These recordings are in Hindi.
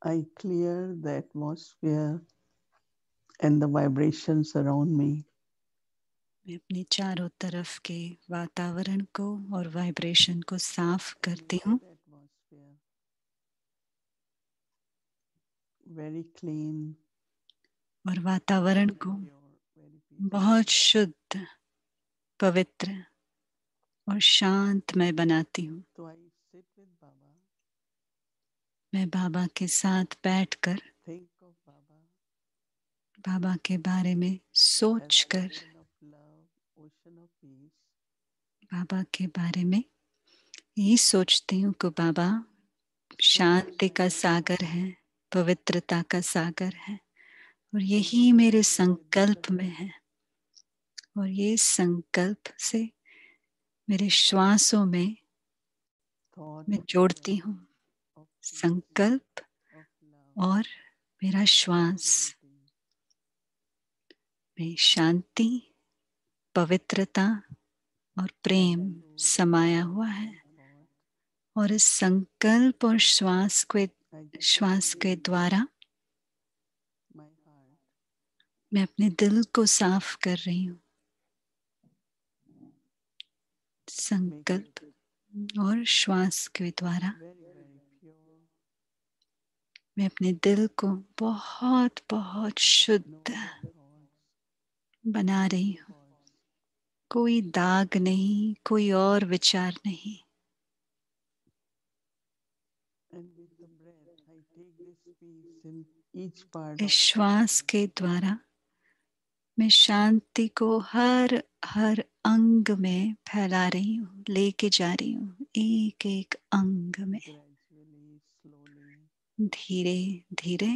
I clear the atmosphere and the vibrations around me. मैं अपने चारों तरफ के वातावरण को और वाइब्रेशन को साफ करती हूँ। Very clean. और वातावरण को बहुत शुद्ध, पवित्र और शांतमय बनाती हूँ। So I sit with Baba. मैं बाबा के साथ बैठकर Think of Baba बाबा के बारे में सोचकर ocean of love, ocean of peace. बाबा के बारे में यही सोचती हूँ कि बाबा शांति का सागर है, पवित्रता का सागर है और यही मेरे संकल्प में है। और ये संकल्प से मेरे श्वासों में मैं जोड़ती हूँ संकल्प और मेरा श्वास में शांति, पवित्रता और प्रेम समाया हुआ है। और इस संकल्प और श्वास के द्वारा मैं अपने दिल को साफ कर रही हूँ। संकल्प और श्वास के द्वारा मैं अपने दिल को बहुत बहुत शुद्ध बना रही हूँ। कोई दाग नहीं, कोई और विचार नहीं। इस श्वास के द्वारा मैं शांति को हर हर अंग में फैला रही हूँ, लेके जा रही हूँ, एक एक अंग में धीरे धीरे।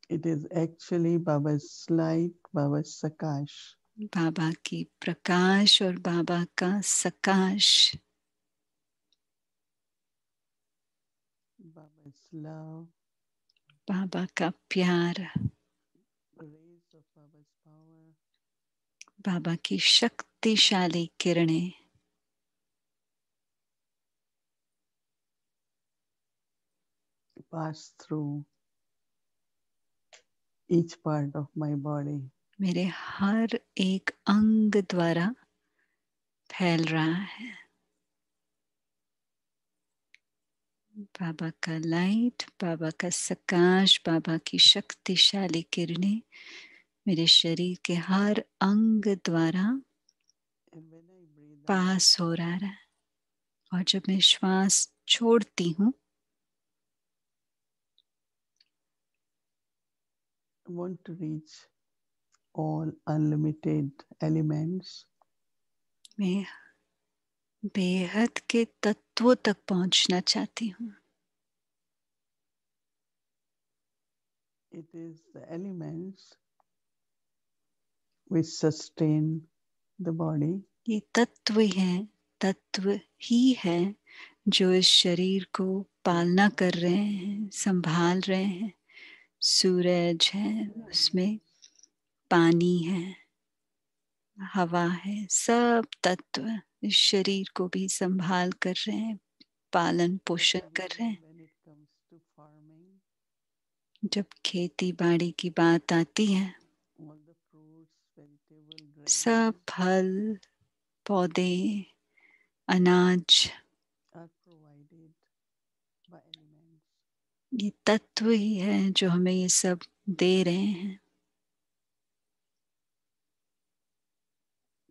It is actually Baba's light, Baba's Sakash. बाबा की प्रकाश और बाबा का सकाश, Baba's love, बाबा का प्यार, rays of Baba's power, बाबा की शक्तिशाली किरणें pass through each part of my body. मेरे हर एक अंग द्वारा फैल रहा है। बाबा का लाइट, बाबा का सकाश, बाबा की शक्तिशाली किरणें मेरे शरीर के हर अंग द्वारा पास हो रहा है। और जब मैं श्वास छोड़ती हूँ, I want to reach all unlimited elements. मैं बेहद के तत्वों तक पहुंचना चाहती हूँ। It is the elements which sustain the body. ये तत्व ही है जो इस शरीर को पालना कर रहे हैं, संभाल रहे हैं। सूरज है, उसमें पानी है, हवा है, सब तत्व इस शरीर को भी संभाल कर रहे हैं, पालन पोषण कर रहे हैं। जब खेती बाड़ी की बात आती है, सब फल, पौधे, अनाज, ये तत्व ही है जो हमें ये सब दे रहे हैं।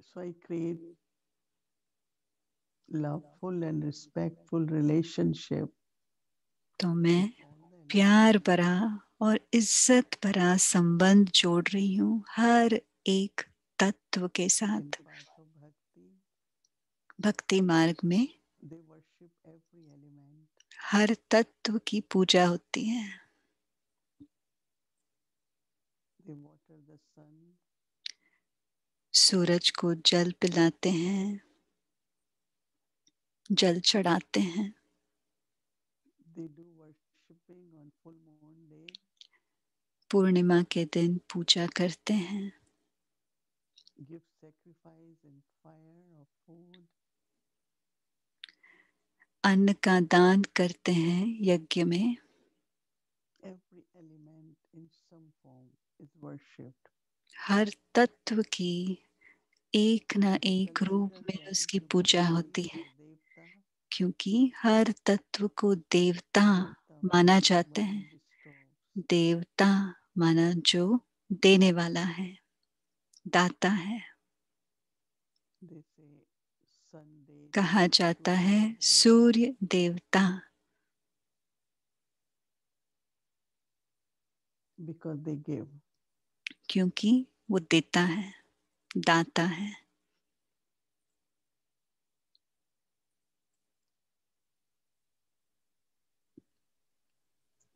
So I create loveful and respectful relationship. तो मैं प्यार भरा और इज्जत भरा संबंध जोड़ रही हूँ हर एक तत्व के साथ। भक्ति मार्ग में हर तत्व की पूजा होती है। सूरज को जल पिलाते हैं, जल चढ़ाते हैं। पूर्णिमा के दिन पूजा करते हैं। अन्न का दान करते हैं यज्ञ में, every element in some form is worshipped. हर तत्व की एक ना एक रूप Consider में them उसकी to be पूजा equal होती to है, the Devta. क्योंकि हर तत्व को देवता Devta माना means जाता one है। who bestows. देवता माना जो देने वाला है, दाता है। They say sun deity, कहा जाता Surya है Devta, सूर्य देवता, because they give. क्योंकि वो देता है, दाता है।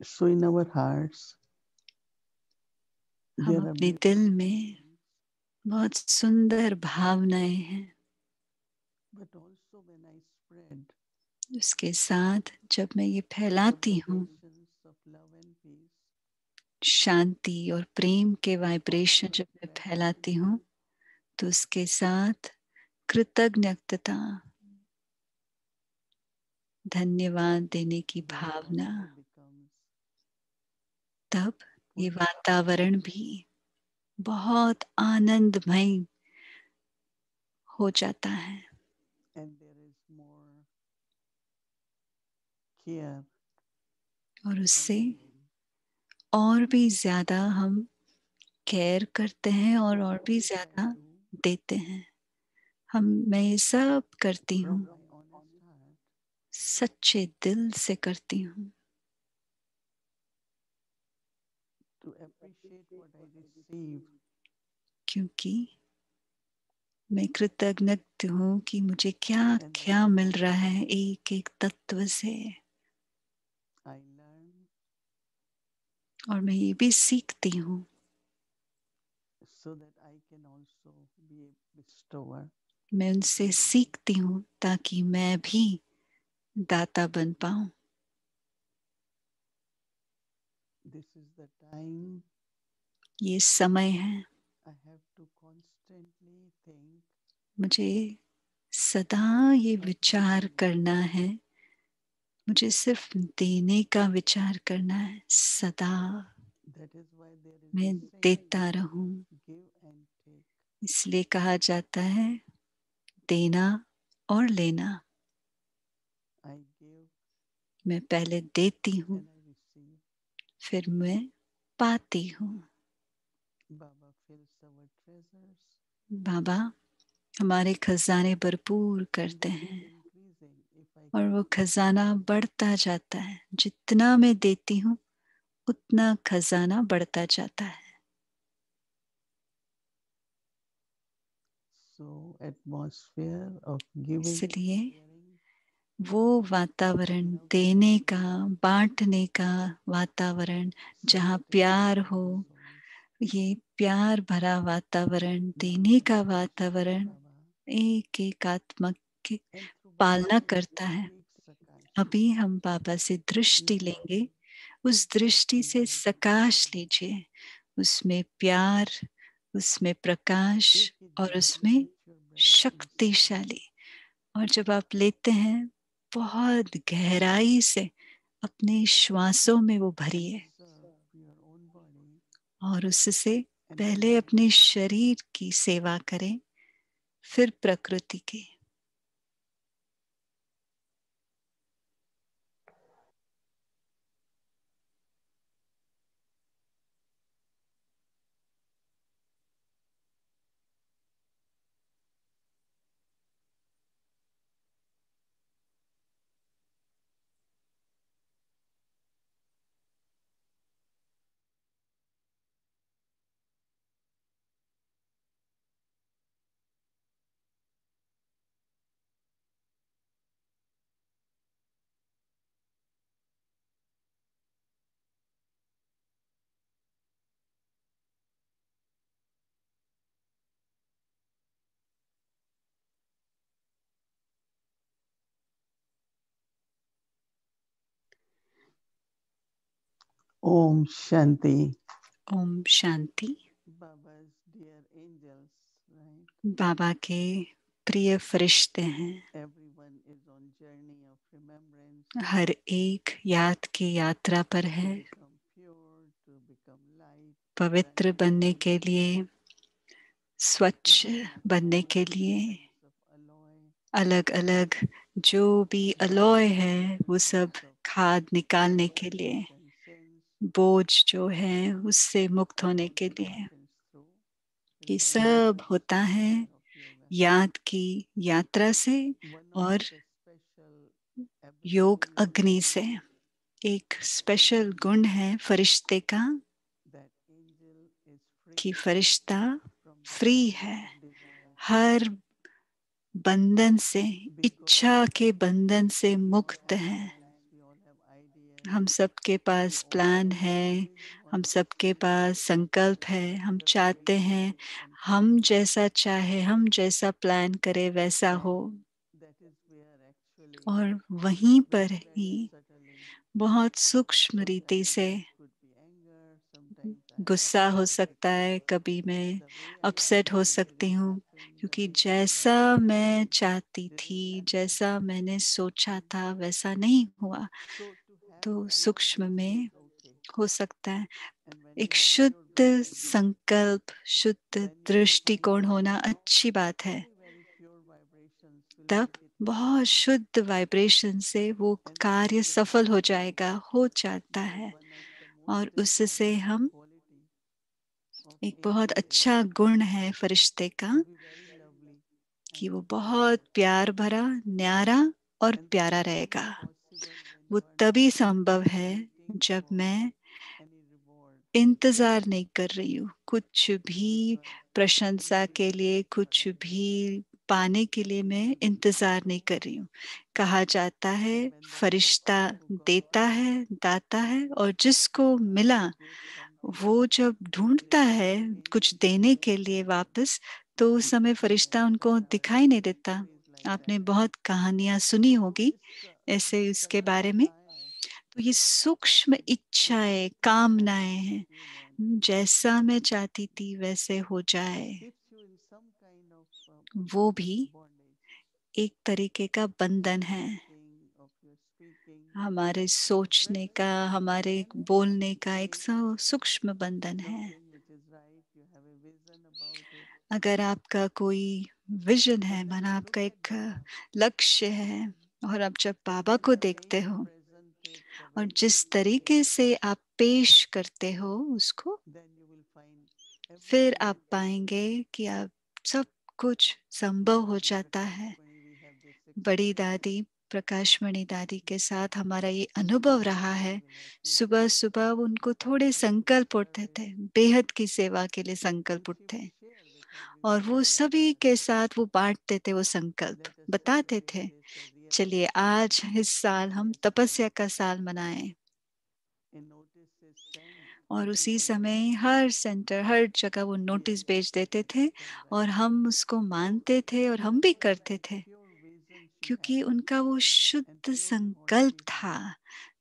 So in our hearts, हम there are अपने दिल beautiful में feelings, बहुत सुंदर भावनाएं हैं। but also when I spread उसके साथ जब मैं ये फैलाती the हूँ vibrations of love and peace, शांति और प्रेम के वाइब्रेशन, offer जब of मैं फैलाती gratitude, हूँ तो उसके साथ कृतज्ञता, धन्यवाद देने की the भावना, atmosphere becomes तब ये full of वातावरण भी बहुत आनंदमय हो जाता है and there is more care और and उससे giving. और भी ज्यादा हम केयर करते हैं So और all भी this I ज्यादा do देते हैं। मैं ये सब करती from हूँ, my honest heart, सच्चे दिल से करती हूँ, to appreciate what I receive क्योंकि मैं कृतज्ञ हूँ कि मुझे क्या and then क्या मिल also रहा है एक एक तत्व से। I learn और मैं ये भी सीखती हूँ so that I can also be a bestower. मैं उनसे सीखती हूँ ताकि मैं भी दाता बन पाऊं। This is the time ये समय है, I have to constantly think मुझे सदा ये of विचार giving. करना है, मुझे सिर्फ देने का विचार करना है सदा। That is why there is a मैं saying, देता रहूं, give and take. इसलिए कहा जाता है देना और लेना। I give मैं पहले देती हूँ, and I receive. फिर मैं पाती हूँ। Baba fills our treasures बाबा हमारे खजाने भरपूर and करते they keep हैं increasing if I और keep वो giving. खजाना बढ़ता जाता है। जितना मैं देती हूँ उतना खजाना बढ़ता जाता है। So atmosphere of giving and इसलिए sharing वो वातावरण, in our देने का, family, बांटने का वातावरण, so जहाँ that in प्यार all हो, households, ये प्यार भरा वातावरण, देने Namaste का Shakti वातावरण Baba, एक एक आत्मा की and through पालना Baba करता we है। take Sakashi. अभी हम बाबा से दृष्टि लेंगे, उस दृष्टि से सकाश लीजिए, उसमें प्यार, उसमें प्रकाश Take it और deeply, उसमें let your breath inside. शक्तिशाली। और जब आप लेते हैं बहुत गहराई से अपने श्वासों में वो And भरिए observe your own body और उससे and then पहले अपने practice. शरीर की सेवा करें, फिर प्रकृति की। Om Shanti. Om Shanti. Baba's dear angels, right? बाबा के प्रिय फरिश्ते हैं। Everyone is on journey of remembrance हर एक याद की यात्रा पर to है, become pure, to become light, पवित्र बनने के transcendental, लिए, to स्वच्छ remove बनने all के the लिए। elements of alloy, अलग अलग जो भी अलॉय है the वो सब elements of खाद निकालने के लिए, burdens and sins, बोझ जो है उससे मुक्त and होने all के this लिए। happens through ये सब remembrance होता है of your vessel. याद की यात्रा से One of और the special योग abilities of अग्नि से। angel, एक that स्पेशल angel गुण है फरिश्ते का that angel is कि free Firishta from free bondage है of desire. हर बंधन से, Because इच्छा के बंधन से we all मुक्त have है। plans, we all have ideas, हम सबके we पास प्लान है, always हम want to सबके see पास संकल्प है, हम the चाहते हैं realistic and हम practical. जैसा चाहे, हम जैसा प्लान करे वैसा हो। And that is where actually और वहीं पर very, ही very subtly, बहुत सूक्ष्म रीति sometimes से it could be anger, sometimes I am गुस्सा हो upset सकता है, because कभी मैं the way I अपसेट हो wanted सकती didn't हूँ happen, the क्योंकि way I जैसा मैं imagined चाहती थी, didn't happen. जैसा मैंने सोचा था वैसा नहीं हुआ। So to have तो pure सूक्ष्म vision में is okay. हो सकता है And when you एक have pure शुद्ध vision, संकल्प, शुद्ध then you will find दृष्टिकोण that होना अच्छी बात है। very, very pure vibrations will तब make it happen. बहुत शुद्ध वाइब्रेशन से वो And कार्य that सफल हो actually जाएगा, हो जाता is है। one of the most और उससे important हम quality of एक बहुत angel is अच्छा गुण है फरिश्ते का to be very lovely कि and वो to be बहुत pure. प्यार भरा, न्यारा और And that प्यारा is रहेगा। only possible when वो you are तभी not संभव है waiting जब for मैं any reward. इंतजार नहीं कर रही हूँ कुछ भी Because प्रशंसा angel के is लिए, not कुछ forever. भी पाने के लिए मैं इंतजार नहीं कर रही हूँ। कहा जाता है And when the Firishta master who got देता है, दाता है, और जिसको मिला gives something, वो जब ढूंढता है immediately कुछ angel देने के presents लिए him वापस, तो उस समय with फरिश्ता उनको दिखाई नहीं देता। stories like आपने that. बहुत कहानियां सुनी So होगी this ऐसे उसके subtle बारे में। desire, तो ये सूक्ष्म इच्छाएं, just to have कामनाएं what हैं, you wanted, जैसा मैं चाहती थी वैसे हो जाए, keeps you in some kind of वो भी bondage एक तरीके का of बंधन your है। thinking, of your speaking. हमारे When सोचने का, हमारे when बोलने का एक it is सूक्ष्म बंधन है। something which is right, you have a vision about it, अगर आपका कोई विजन है, and then माना you आपका look at एक Baba, लक्ष्य है, और आप जब बाबा and को the way देखते you हो present it, the और way you जिस present तरीके it, से आप पेश करते हो उसको, then you will find फिर everything आप is possible. पाएंगे कि आप सब कुछ संभव हो With जाता Prakash है। Mani, we have this बड़ी experience. दादी, प्रकाश मणि दादी के साथ हमारा ये अनुभव रहा Sometimes है। they will have few सुबह thoughts, सुबह उनको थोड़े beatific संकल्प उठते service, थे, बेहद की सेवा के लिए and संकल्प she would उठते, share with और everyone वो that सभी के साथ वो बांटते थे, वो संकल्प let us बताते celebrate थे, this a चलिए realization आज इस साल हम year तपस्या together. का साल मनाएं। A notice is sent और to उसी all the समय हर centers. सेंटर, हर जगह वो We नोटिस भेज accepted देते it थे, for और granted. हम उसको So मानते थे और हम भी because of करते that थे, pure vision she क्योंकि had उनका वो and शुद्ध pure thought संकल्प she था, had,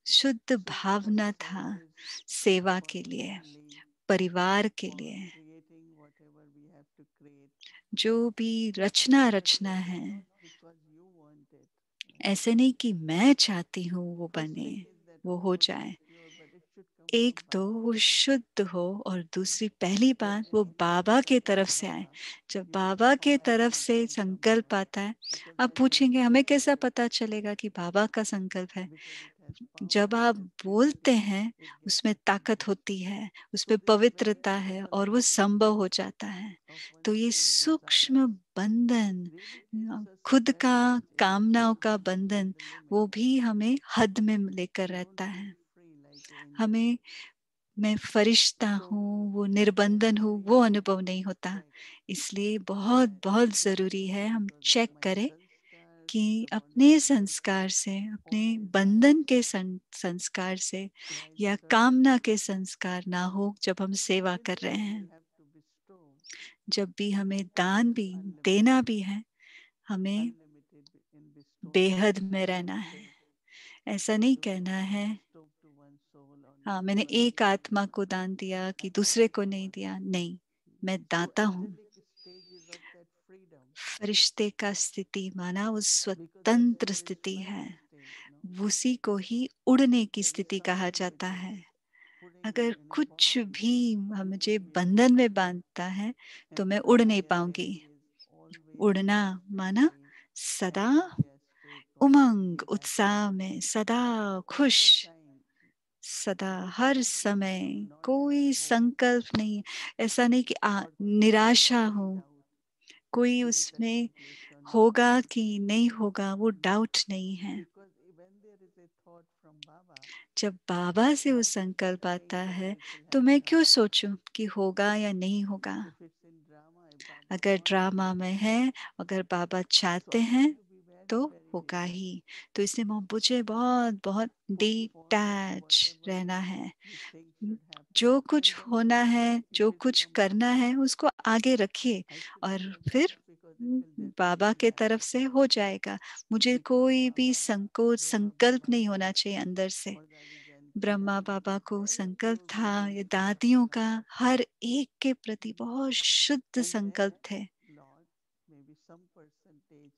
शुद्ध so for भावना था service, सेवा for के लिए, family, परिवार के for लिए। creating whatever we have to create, जो भी रचना but रचना it is है, not because you want it. ऐसे नहीं कि मैं चाहती हूँ वो First बने, thing is that वो of हो course it जाए। is pure, but it should come एक from तो Baba. वो शुद्ध हो, और दूसरी पहली When बात वो anything बाबा comes के from तरफ से आए। Baba, जब you will बाबा know के how it तरफ has से come from संकल्प Baba आता है, because आप that is पूछेंगे हमें कैसा pure, पता चलेगा कि बाबा का संकल्प है? because it has power, जब it आप has बोलते purity, हैं it gets उसमें ताकत accomplished. होती है, So उसमें this very पवित्रता है, subtle और वो bondage संभव हो जाता है। of तो one's ये own सूक्ष्म desires बंधन, really keeps us खुद का very much कामनाओं innocent का and within बंधन, the वो limits. भी हमें हद में लेकर We don't रहता feel है। free like an angel. हमें मैं फरिश्ता So हूँ, वो that निर्बंधन is हूँ, we वो have अनुभव to नहीं होता। check इसलिए बहुत that बहुत is it ज़रूरी है हम because of चेक my करें sanskars, कि the bondage अपने because संस्कार से, of अपने बंधन desires, के संस्कार से like या certain कामना के संस्कार ना हो जब हम सेवा कर gifts रहे that we हैं। have to bestow, जब भी हमें that is दान भी unlimited, देना भी है, हमें unlimited in bestowing. बेहद में We रहना don't है। say ऐसा that नहीं do not कहना है bestow to one soul only हाँ मैंने because एक आत्मा को दान दिया कि I दूसरे wanted को to नहीं one. दिया। नहीं, मैं So दाता हूँ। angelic stages of that freedom. फरिश्ते का स्थिति माना वो because that's a स्वतंत्र very स्थिति है, flying state, उसी को ही उड़ने की When स्थिति कहा something is जाता है। putting you अगर in a कुछ bond, भी you मुझे won't be able बंधन to में fly. बांधता है तो And मैं उड़ नहीं पाऊंगी। Mahapragya is always उड़ना माना constantly सदा enthusiastic, उमंग constantly उत्साह happy. में, सदा So all खुश, the time, सदा हर despite समय, not कोई having hope, संकल्प नहीं, ऐसा नहीं कि not having निराशा any हो, doubt, कोई it is उसमें accomplished on your होगा side. कि नहीं होगा वो डाउट नहीं है। Because when there is a thought from Baba, जब बाबा से वो why should we संकल्प आता think whether है it will तो मैं happen or क्यों not? सोचूं कि होगा या नहीं होगा। If it's in drama, if Baba अगर wants, ड्रामा में है, अगर बाबा so चाहते I हैं have to be very, तो very होगा detached. ही। तो इसलिए मुझे बहुत बहुत Postpone डिटैच whatever रहना है। you think should happen. जो कुछ And then होना only है, it जो will कुछ become करना Baba. है उसको आगे रखिए I should और be like फिर that because it will Baba definitely के तरफ happen. से हो जाएगा। मुझे Because कोई भी Baba, संकोच Brahma संकल्प Baba नहीं होना चाहिए अंदर से। or Dadi Janki, Brahma Baba everybody, को very संकल्प close था, devotee ये to दादियों का Prabhupada. हर एक के प्रति बहुत शुद्ध And then, संकल्प थे। Lord, maybe some percentage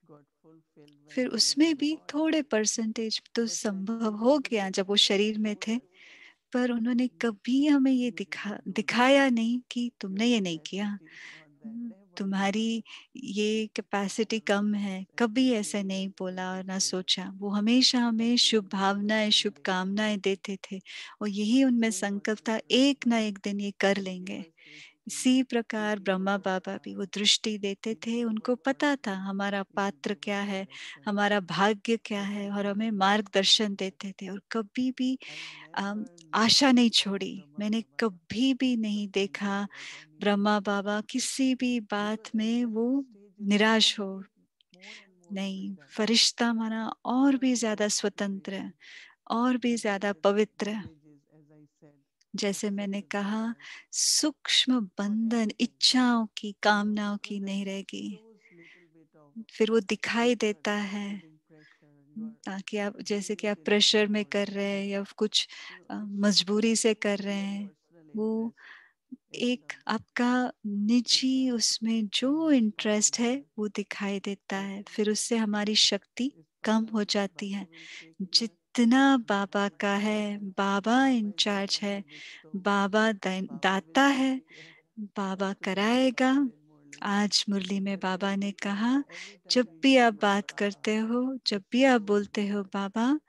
got fulfilled when फिर they were in उसमें the भी body. थोड़े परसेंटेज तो That when संभव we हो were गया जब वो becoming शरीर में थे, devotees, पर उन्होंने कभी हमें ये you didn't do that. दिखाया नहीं कि Your तुमने ये नहीं किया, capacity is not that. Never. तुम्हारी ये कैपेसिटी कम है, Always कभी ऐसे नहीं appreciated बोला और ना everything सोचा। वो हमेशा that हमें we शुभ are doing भावनाएं, one शुभ day. कामनाएं देते थे और यही उनमें Same was संकल्प था, Srila एक ना Prabhupada. एक दिन ये कर He gave लेंगे। us Drishti, इसी प्रकार thinking ब्रह्मा about बाबा भी our, वो दृष्टि देते he थे, knew उनको our पता था person, हमारा he will पात्र give us क्या है, direction. हमारा भाग्य क्या But है I और हमें never मार्गदर्शन forgot देते that. थे और कभी भी I never knew आशा नहीं how छोड़ी। Brahma मैंने Baba कभी भी नहीं disappointed देखा at anything. ब्रह्मा बाबा किसी भी Because बात at में that वो stage in Baba, निराश we हो। get more and more नहीं, freedom, फरिश्ता माना और more भी and ज्यादा more स्वतंत्र है, purity. और भी And ज्यादा there are पवित्र है। bridges, as I said, of जैसे मैंने subtle कहा, desires सूक्ष्म for बंधन anything. इच्छाओं की, कामनाओं Because की that नहीं रहेगी। shows little bit of फिर वो that दिखाई you are देता है, putting pressure, you are ताकि आप जैसे doing कि it आप in a प्रेशर में default. कर रहे हैं या कुछ It shows मजबूरी से कर only रहे your हैं। personal वो interest in एक something. आपका And निजी then उसमें जो when you start इंटरेस्ट है doing that, वो दिखाई देता है, फिर ultimately उससे हमारी शक्ति it's कम Baba हो will, जाती Baba है। will take care. जितना बाबा Baba का is है, giver. Baba Baba is the in charge one है, who bestows. Baba Baba will दाता है, take care. बाबा As today Baba कराएगा। said in Murli, आज मुरली में that बाबा ने कहा, every time जब you भी use आप word बात Baba, करते हो, the जब भी आप soul बोलते हो gets बाबा,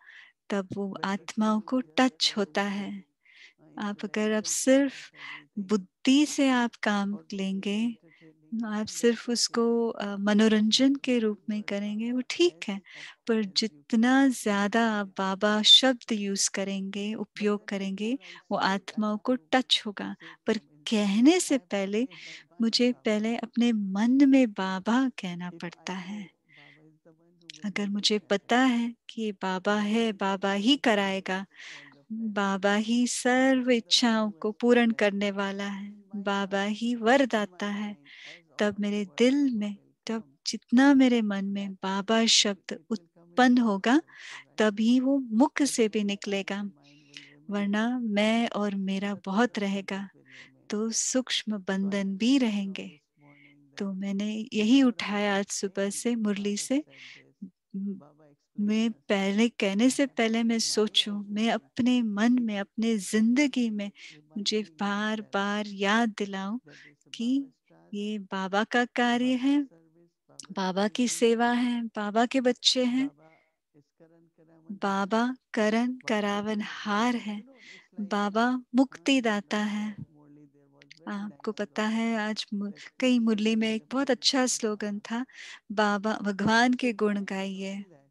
तब वो better आत्माओं tuned को with your टच होता है। spirituality, आप अगर आप intellectual part सिर्फ of everything. बुद्धि से आप काम Or maybe लेंगे, entertaining, आप then सिर्फ that's उसको okay. But मनोरंजन के रूप use में word करेंगे, वो Baba ठीक as है। often पर as you जितना can ज्यादा with आप बाबा detachment. शब्द यूज करेंगे, But उपयोग then करेंगे, before I वो say it, I आत्माओं have को to टच होगा। say पर from inside. कहने I से have to पहले say in my mind मुझे Baba. पहले अपने मन में बाबा कहना If पड़ता I है। know Baba is the one who will अगर make मुझे it पता happen, है कि ये बाबा Baba है, is the Baba one he who कराएगा, fulfills all the plans. Baba he Baba serve is the one इच्छाओं who को has पूर्ण prepared करने all. वाला है, In my Baba heart, he in वरदाता my है। mind, as तब often मेरे word दिल Baba में, will तब come, जितना मेरे मन में that बाबा शब्द it will come in उत्पन्न heart होगा, also, right? तभी वो मुख से भी Otherwise, I निकलेगा। and mine will remain. वरना मैं और मेरा The बहुत रहेगा, subtle will remain. तो सूक्ष्म So I बंधन have भी said now रहेंगे। this morning that तो मैंने यही from उठाया the आज सुबह day से मुरली Baba से। said this, म- Baba explained मैं us. पहले कहने I से have पहले मैं in my सोचूं, life मैं only अपने मन keep में, अपने जिंदगी में मुझे reminding बार myself बार याद दिलाऊं that this is कि Baba's task, ये बाबा का कार्य Baba's है, service, Baba's बाबा की children. सेवा है, बाबा के बच्चे हैं। Baba is Karan Karavanhar. Baba Karan Baba करावन is, हार है, it's like, बाबा मुक्ति in दाता last है। Murli there was very आपको nice पता है slogan आज that कई keep मुरली में singing एक the बहुत praises अच्छा of स्लोगन Baba. था, बाबा भगवान के If गुण I am गाइए। doing that,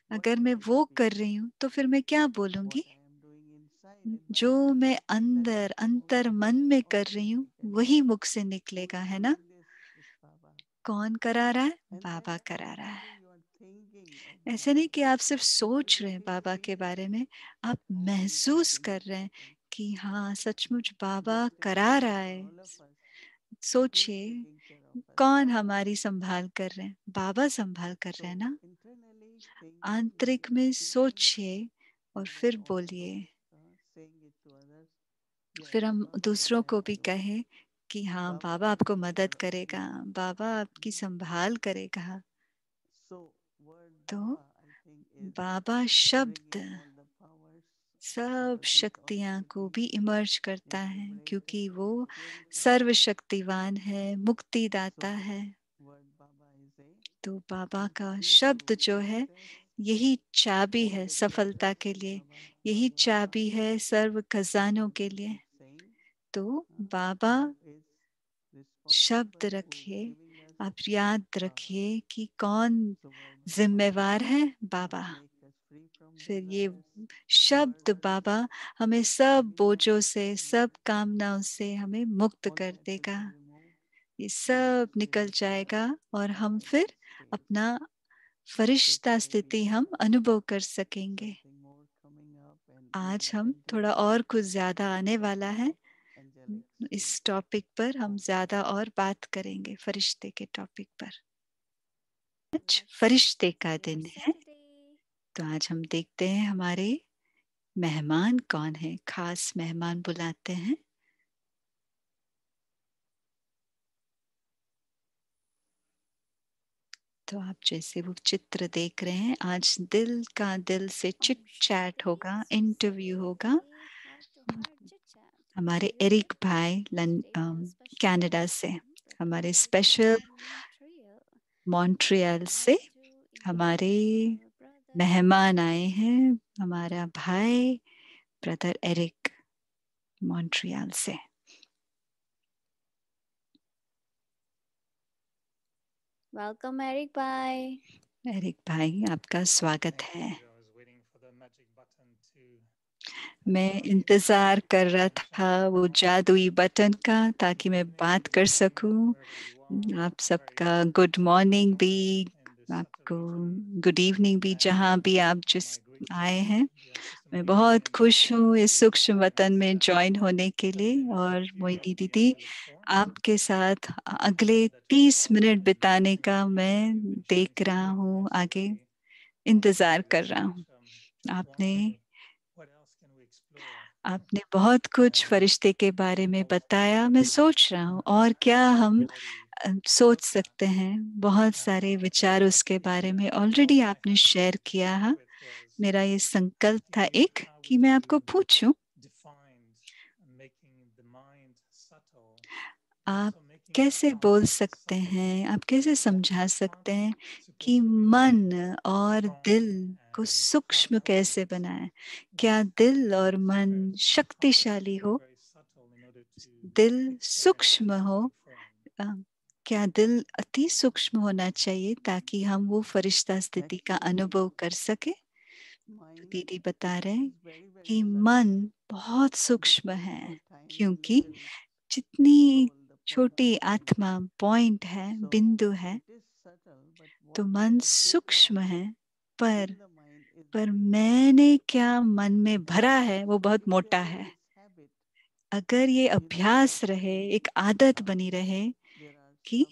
what अगर should मैं I वो speak? कर रही हूँ तो फिर मैं क्या What बोलूंगी? I am doing inside in my जो heart, मैं that अंदर is the अंतर most मन में कर रही हूँ, authentically. वही मुख से Who निकलेगा, is है ना? doing this? It's Baba. कौन करा रहा है? And then बाबा करा not रहा है। only you are thinking of ऐसे Baba, नहीं कि आप सिर्फ you सोच रहे हैं begin to बाबा के feel बारे में, आप oh, it is महसूस going कर to रहे हैं happen. कि हाँ सचमुच बाबा Just करा imagine रहा for है। all of us, who is सोचिए, taking care of us? कौन Baba. हमारी संभाल कर रहे हैं? बाबा संभाल कर रहे हैं So ना? internally think, आंतरिक में speaking, सोचिए और and then फिर also बोलिए। saying it to others. Yes, फिर हम Baba will दूसरों को help भी you. कहें कि हाँ बाबा आपको मदद करेगा, बाबा आपकी संभाल करेगा। तो बाबा शब्द सब शक्तियां को भी इमर्ज करता है, क्योंकि वो सर्वशक्तिवान है, मुक्तिदाता है। तो बाबा का शब्द जो है यही चाबी है सफलता के लिए, यही चाबी है सर्व खजानों के लिए। तो बाबा शब्द रखिए, आप याद रखिए कि कौन जिम्मेवार है, बाबा। फिर ये शब्द बाबा हमें सब बोझों से, सब कामनाओं से हमें मुक्त कर देगा। ये सब निकल जाएगा और हम फिर अपना फरिश्ता स्थिति हम अनुभव कर सकेंगे। आज हम थोड़ा और कुछ ज्यादा आने वाला है, इस टॉपिक पर हम ज्यादा और बात करेंगे, फरिश्ते के टॉपिक पर। आज फरिश्ते का दिन है, तो आज हम देखते हैं हमारे मेहमान कौन है, खास मेहमान बुलाते हैं। तो आप जैसे वो चित्र देख रहे हैं, आज दिल का दिल से चिट चैट होगा, इंटरव्यू होगा। हमारे एरिक भाई कनाडा से, हमारे स्पेशल मॉन्ट्रियल से हमारे मेहमान आए हैं, हमारा भाई ब्रदर एरिक मॉन्ट्रियल से। वेलकम एरिक भाई। एरिक भाई आपका स्वागत है। मैं इंतजार कर रहा था वो जादुई बटन का, ताकि मैं बात कर सकूं। आप सबका गुड मॉर्निंग भी, आपको गुड इवनिंग भी, जहां भी आप जिस आए हैं। मैं बहुत खुश हूँ इस सूक्ष्म वतन में ज्वाइन होने के लिए। और मोहिनी दीदी, आपके साथ अगले 30 मिनट बिताने का मैं देख रहा हूँ, आगे इंतजार कर रहा हूँ। आपने बहुत कुछ फरिश्ते के बारे में बताया। मैं सोच रहा हूँ और क्या हम सोच सकते हैं। बहुत सारे विचार उसके बारे में ऑलरेडी आपने शेयर किया है। मेरा ये संकल्प था एक कि मैं आपको पूछूं, आप कैसे बोल सकते हैं, आप कैसे समझा सकते हैं कि मन और दिल को सूक्ष्म कैसे बनाएं? क्या दिल और मन शक्तिशाली हो, दिल सूक्ष्म हो? क्या दिल अति सूक्ष्म होना चाहिए ताकि हम वो फरिश्ता स्थिति का अनुभव कर सके? तो दीदी बता रहे हैं कि मन बहुत सूक्ष्म है, क्योंकि जितनी छोटी आत्मा पॉइंट है, बिंदु है, तो मन सूक्ष्म है। पर मैंने क्या मन में भरा है वो बहुत मोटा है। अगर ये अभ्यास रहे, एक आदत बनी रहे कि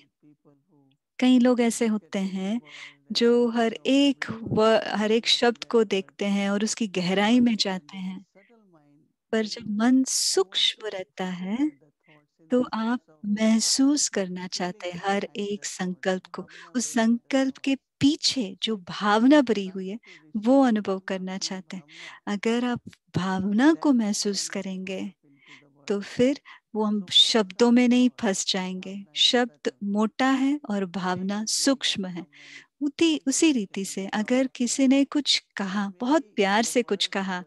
कई लोग ऐसे होते हैं जो हर एक शब्द को देखते हैं और उसकी गहराई में जाते हैं, पर जब मन सूक्ष्म रहता है तो आप महसूस करना चाहते हैं हर एक संकल्प को, उस संकल्प के पीछे जो भावना भरी हुई है वो अनुभव करना चाहते हैं। अगर आप भावना को महसूस करेंगे तो फिर वो हम शब्दों में नहीं फंस जाएंगे। शब्द मोटा है और भावना सूक्ष्म है। उसी रीति से अगर किसी ने कुछ कहा, बहुत प्यार से कुछ कहा,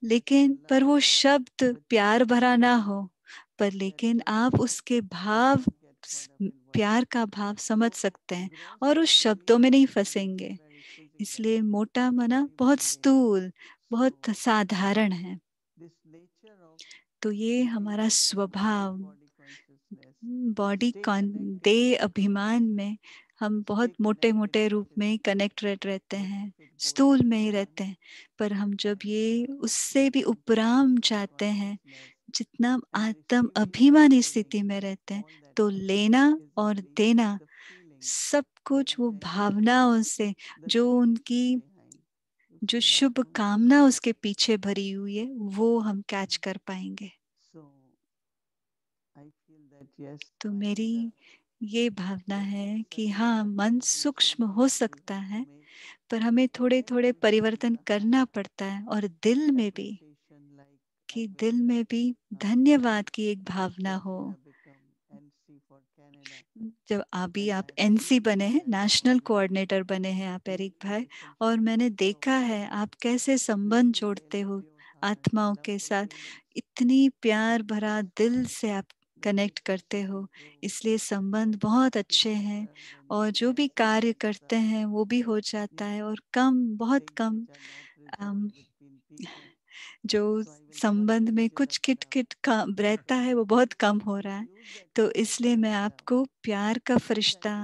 लेकिन पर वो शब्द प्यार भरा ना हो, पर लेकिन आप उसके भाव, प्यार का भाव समझ सकते हैं और उस शब्दों में नहीं फंसेंगे। इसलिए मोटा मना बहुत स्थूल, बहुत साधारण है। तो ये हमारा स्वभाव, बॉडी दे अभिमान में हम बहुत मोटे मोटे रूप में कनेक्ट रहते हैं, स्थूल में ही रहते हैं। पर हम जब ये उससे भी उपराम जाते हैं, जितना आत्म अभिमानी स्थिति में रहते हैं, तो लेना और देना सब कुछ वो भावनाओं से, जो उनकी जो शुभ कामना उसके पीछे भरी हुई है, वो हम कैच कर पाएंगे। तो मेरी ये भावना है कि हाँ, मन सूक्ष्म हो सकता है, पर हमें थोड़े थोड़े परिवर्तन करना पड़ता है। और दिल में भी, कि दिल में भी धन्यवाद की एक भावना हो। जब अभी आप एनसी बने हैं, नेशनल कोऑर्डिनेटर बने हैं आप एरिक भाई, और मैंने देखा है आप कैसे संबंध जोड़ते हो आत्माओं के साथ। इतनी प्यार भरा दिल से आप कनेक्ट करते हो, इसलिए संबंध बहुत अच्छे हैं। और जो भी कार्य करते हैं वो भी हो जाता है। और कम, बहुत कम जो संबंध में कुछ किट का रहता है वो बहुत कम हो रहा है। तो इसलिए मैं आपको प्यार का फरिश्ता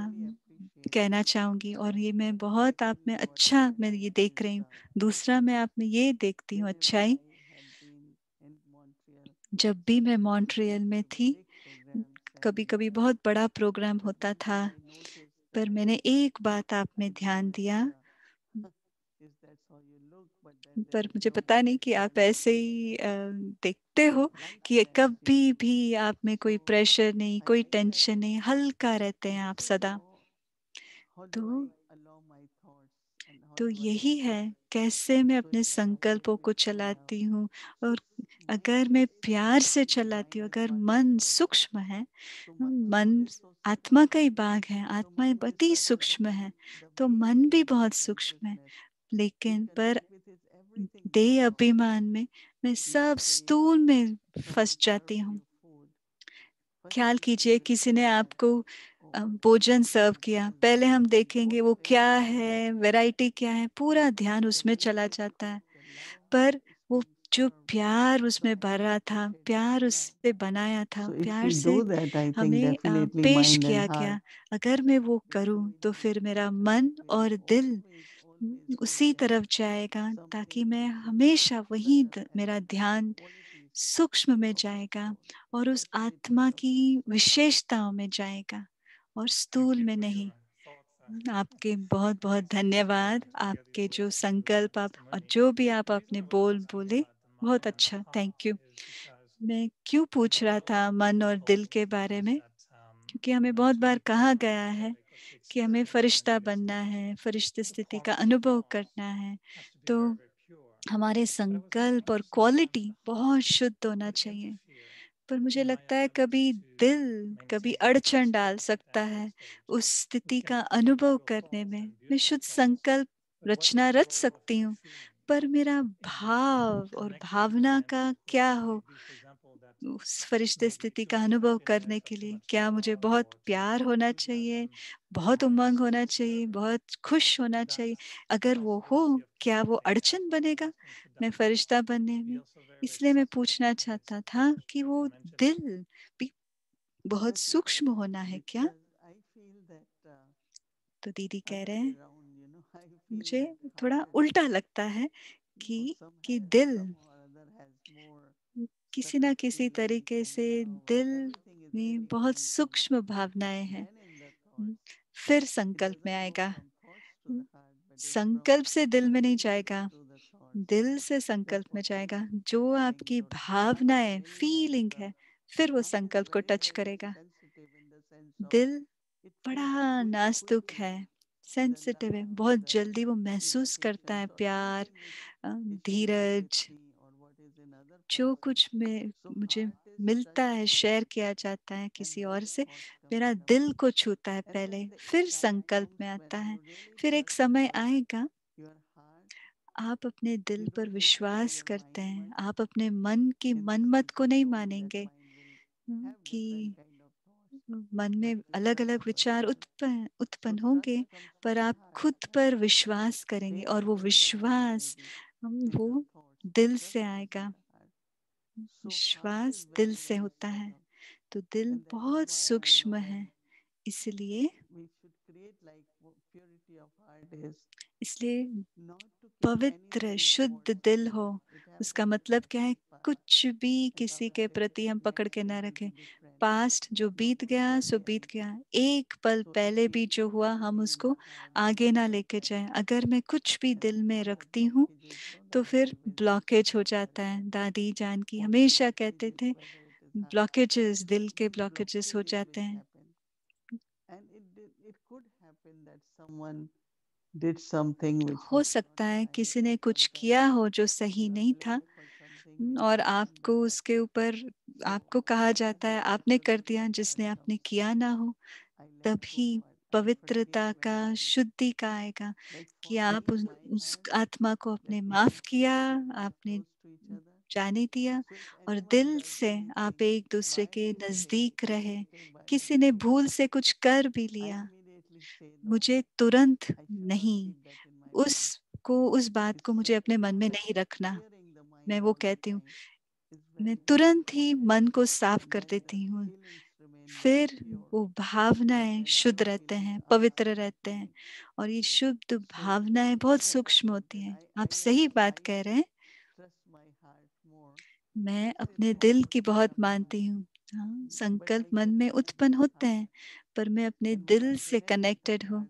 कहना चाहूंगी। और ये मैं बहुत आप में अच्छा मैं ये देख रही हूँ। दूसरा मैं आप में ये देखती हूँ अच्छाई, जब भी मैं मॉन्ट्रियल में थी, कभी कभी बहुत बड़ा प्रोग्राम होता था, पर मैंने एक बात आप में ध्यान दिया, पर मुझे पता नहीं कि आप ऐसे ही देखते हो कि कभी भी आप में कोई प्रेशर नहीं, कोई टेंशन नहीं, हल्का रहते हैं आप सदा। तो यही है कैसे मैं अपने संकल्पों को चलाती हूँ। और अगर मैं प्यार से चलाती हूँ, अगर मन सूक्ष्म है, मन आत्मा का ही भाग है, आत्मा अति सूक्ष्म है, तो मन भी बहुत सूक्ष्म है। लेकिन पर देह अभिमान में मैं सब स्थूल में फंस जाती हूँ। ख्याल कीजिए किसी ने आपको भोजन सर्व किया, पहले हम देखेंगे वो क्या है, वैरायटी क्या है, पूरा ध्यान उसमें चला जाता है। पर वो जो प्यार उसमें भरा था, प्यार उससे बनाया था, प्यार से हमें पेश किया गया, अगर मैं वो करूं तो फिर मेरा मन और दिल उसी तरफ जाएगा, ताकि मैं हमेशा वही मेरा ध्यान सूक्ष्म में जाएगा और उस आत्मा की विशेषताओं में जाएगा और स्थूल में नहीं। आपके बहुत बहुत धन्यवाद, आपके जो संकल्प आप और जो भी आप अपने बोल बोले, बहुत अच्छा, थैंक यू। मैं क्यों पूछ रहा था मन और दिल के बारे में, क्योंकि हमें बहुत बार कहा गया है कि हमें फरिश्ता बनना है, फरिश्ते स्थिति का अनुभव करना है, तो हमारे संकल्प और क्वालिटी बहुत शुद्ध होना चाहिए। पर मुझे लगता है कभी दिल कभी अड़चन डाल सकता है उस स्थिति का अनुभव करने में। मैं शुद्ध संकल्प रचना रच सकती हूँ, पर मेरा भाव और भावना का क्या हो उस फरिश्ते स्थिति का अनुभव करने के लिए? क्या मुझे बहुत प्यार होना चाहिए, बहुत उमंग होना चाहिए, बहुत खुश होना चाहिए? अगर वो हो, क्या वो अड़चन बनेगा मैं फरिश्ता बनने में? इसलिए मैं पूछना चाहता था कि वो दिल भी बहुत सूक्ष्म होना है क्या? तो दीदी कह रहे हैं मुझे थोड़ा उल्टा लगता है कि दिल किसी ना किसी तरीके से दिल में बहुत सूक्ष्म भावनाएं हैं। फिर संकल्प में आएगा, संकल्प से दिल में नहीं जाएगा, दिल से संकल्प में जाएगा। जो आपकी भावनाएं फीलिंग है, फिर वो संकल्प को टच करेगा। दिल बड़ा नाजुक है, सेंसिटिव है, बहुत जल्दी वो महसूस करता है प्यार, धीरज, जो कुछ में मुझे मिलता है, शेयर किया जाता है किसी और से, मेरा दिल को छूता है पहले, फिर संकल्प में आता है। फिर एक समय आएगा आप अपने दिल पर विश्वास करते हैं, आप अपने मन की मनमत को नहीं मानेंगे कि मन में अलग अलग विचार उत्पन्न उत्पन्न होंगे, पर आप खुद पर विश्वास करेंगे और वो विश्वास वो दिल से आएगा। विश्वास दिल से होता है, तो दिल बहुत सूक्ष्म है। इसलिए इसलिए पवित्र शुद्ध दिल हो, उसका मतलब क्या है? कुछ भी किसी के प्रति हम पकड़ के ना रखें। पास्ट जो बीत गया सो बीत गया, एक पल पहले भी जो हुआ हम उसको आगे ना लेके जाएं। अगर मैं कुछ भी दिल में रखती हूँ तो फिर ब्लॉकेज हो जाता है। दादी जानकी हमेशा कहते थे ब्लॉकेजेस, दिल के ब्लॉकेजेस हो जाते हैं। हो सकता है किसी ने कुछ किया हो जो सही नहीं था और आपको उसके ऊपर आपको कहा जाता है आपने कर दिया जिसने आपने किया ना हो, तभी पवित्रता का, शुद्धि का आएगा कि आप उस आत्मा को आपने माफ किया, आपने जाने दिया और दिल से आप एक दूसरे के नजदीक रहे। किसी ने भूल से कुछ कर भी लिया, मुझे तुरंत नहीं उस बात को मुझे अपने मन में नहीं रखना। मैं वो कहती हूँ, मैं तुरंत ही मन को साफ कर देती हूँ। फिर वो भावनाएं शुद्ध रहते हैं, पवित्र रहते हैं और ये शुद्ध भावनाएं बहुत सूक्ष्म होती हैं। आप सही बात कह रहे हैं, मैं अपने दिल की बहुत मानती हूँ। हाँ, संकल्प मन में उत्पन्न होते हैं पर मैं अपने दिल से कनेक्टेड हूँ।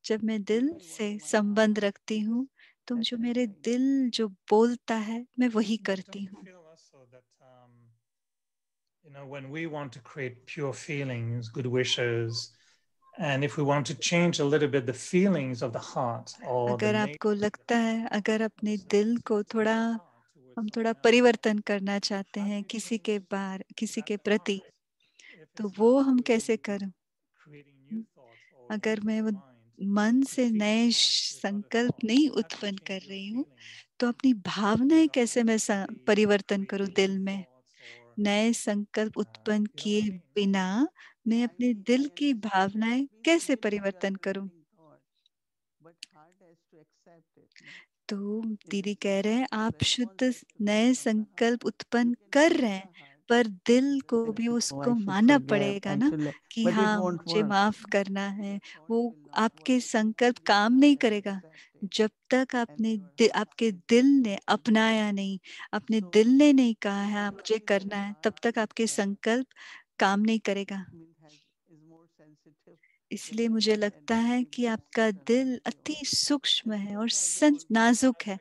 जब मैं दिल से संबंध रखती हूँ तो जो मेरे दिल जो बोलता है मैं वही करती हूँ। When we want to create pure feelings, good wishes, and if we want to change a little bit the feelings of the heart or अगर आपको लगता है, अगर अपने दिल को हम थोड़ा परिवर्तन करना चाहते हैं किसी के प्रति, तो वो हम कैसे करें? अगर मैं वो मन से नए संकल्प नहीं उत्पन्न कर रही हूँ तो अपनी भावनाएं कैसे मैं परिवर्तन करूं दिल में? नए संकल्प उत्पन्न किए बिना मैं अपने दिल की भावनाएं कैसे परिवर्तन करूं? तो दीदी कह रहे हैं आप शुद्ध नए संकल्प उत्पन्न कर रहे हैं पर दिल को भी उसको मानना पड़ेगा ना कि हाँ मुझे माफ करना है। वो आपके संकल्प काम नहीं करेगा जब तक आपके दिल ने अपनाया नहीं, अपने दिल ने नहीं कहा है हाँ, मुझे करना है, तब तक आपके संकल्प काम नहीं करेगा। इसलिए मुझे लगता है कि आपका दिल अति सूक्ष्म है और नाजुक है।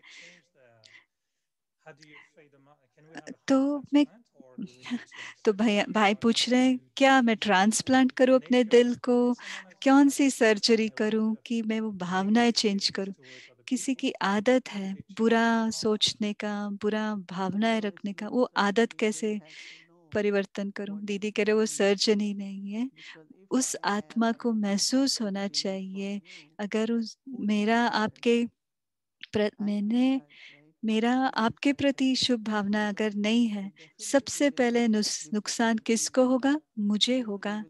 तो मैं तो भाई पूछ रहे हैं क्या मैं ट्रांसप्लांट करूं अपने दिल को, कौन सी सर्जरी करूं कि मैं वो भावनाएं चेंज करूं? किसी की आदत है बुरा सोचने का, बुरा भावनाएं रखने का, वो आदत कैसे परिवर्तन करूं? दीदी कह रहे वो सर्जरी नहीं है, उस आत्मा को महसूस होना चाहिए। अगर मैंने मेरा आपके प्रति शुभ भावना अगर नहीं है, सबसे पहले नुकसान किसको होगा? मुझे होगा।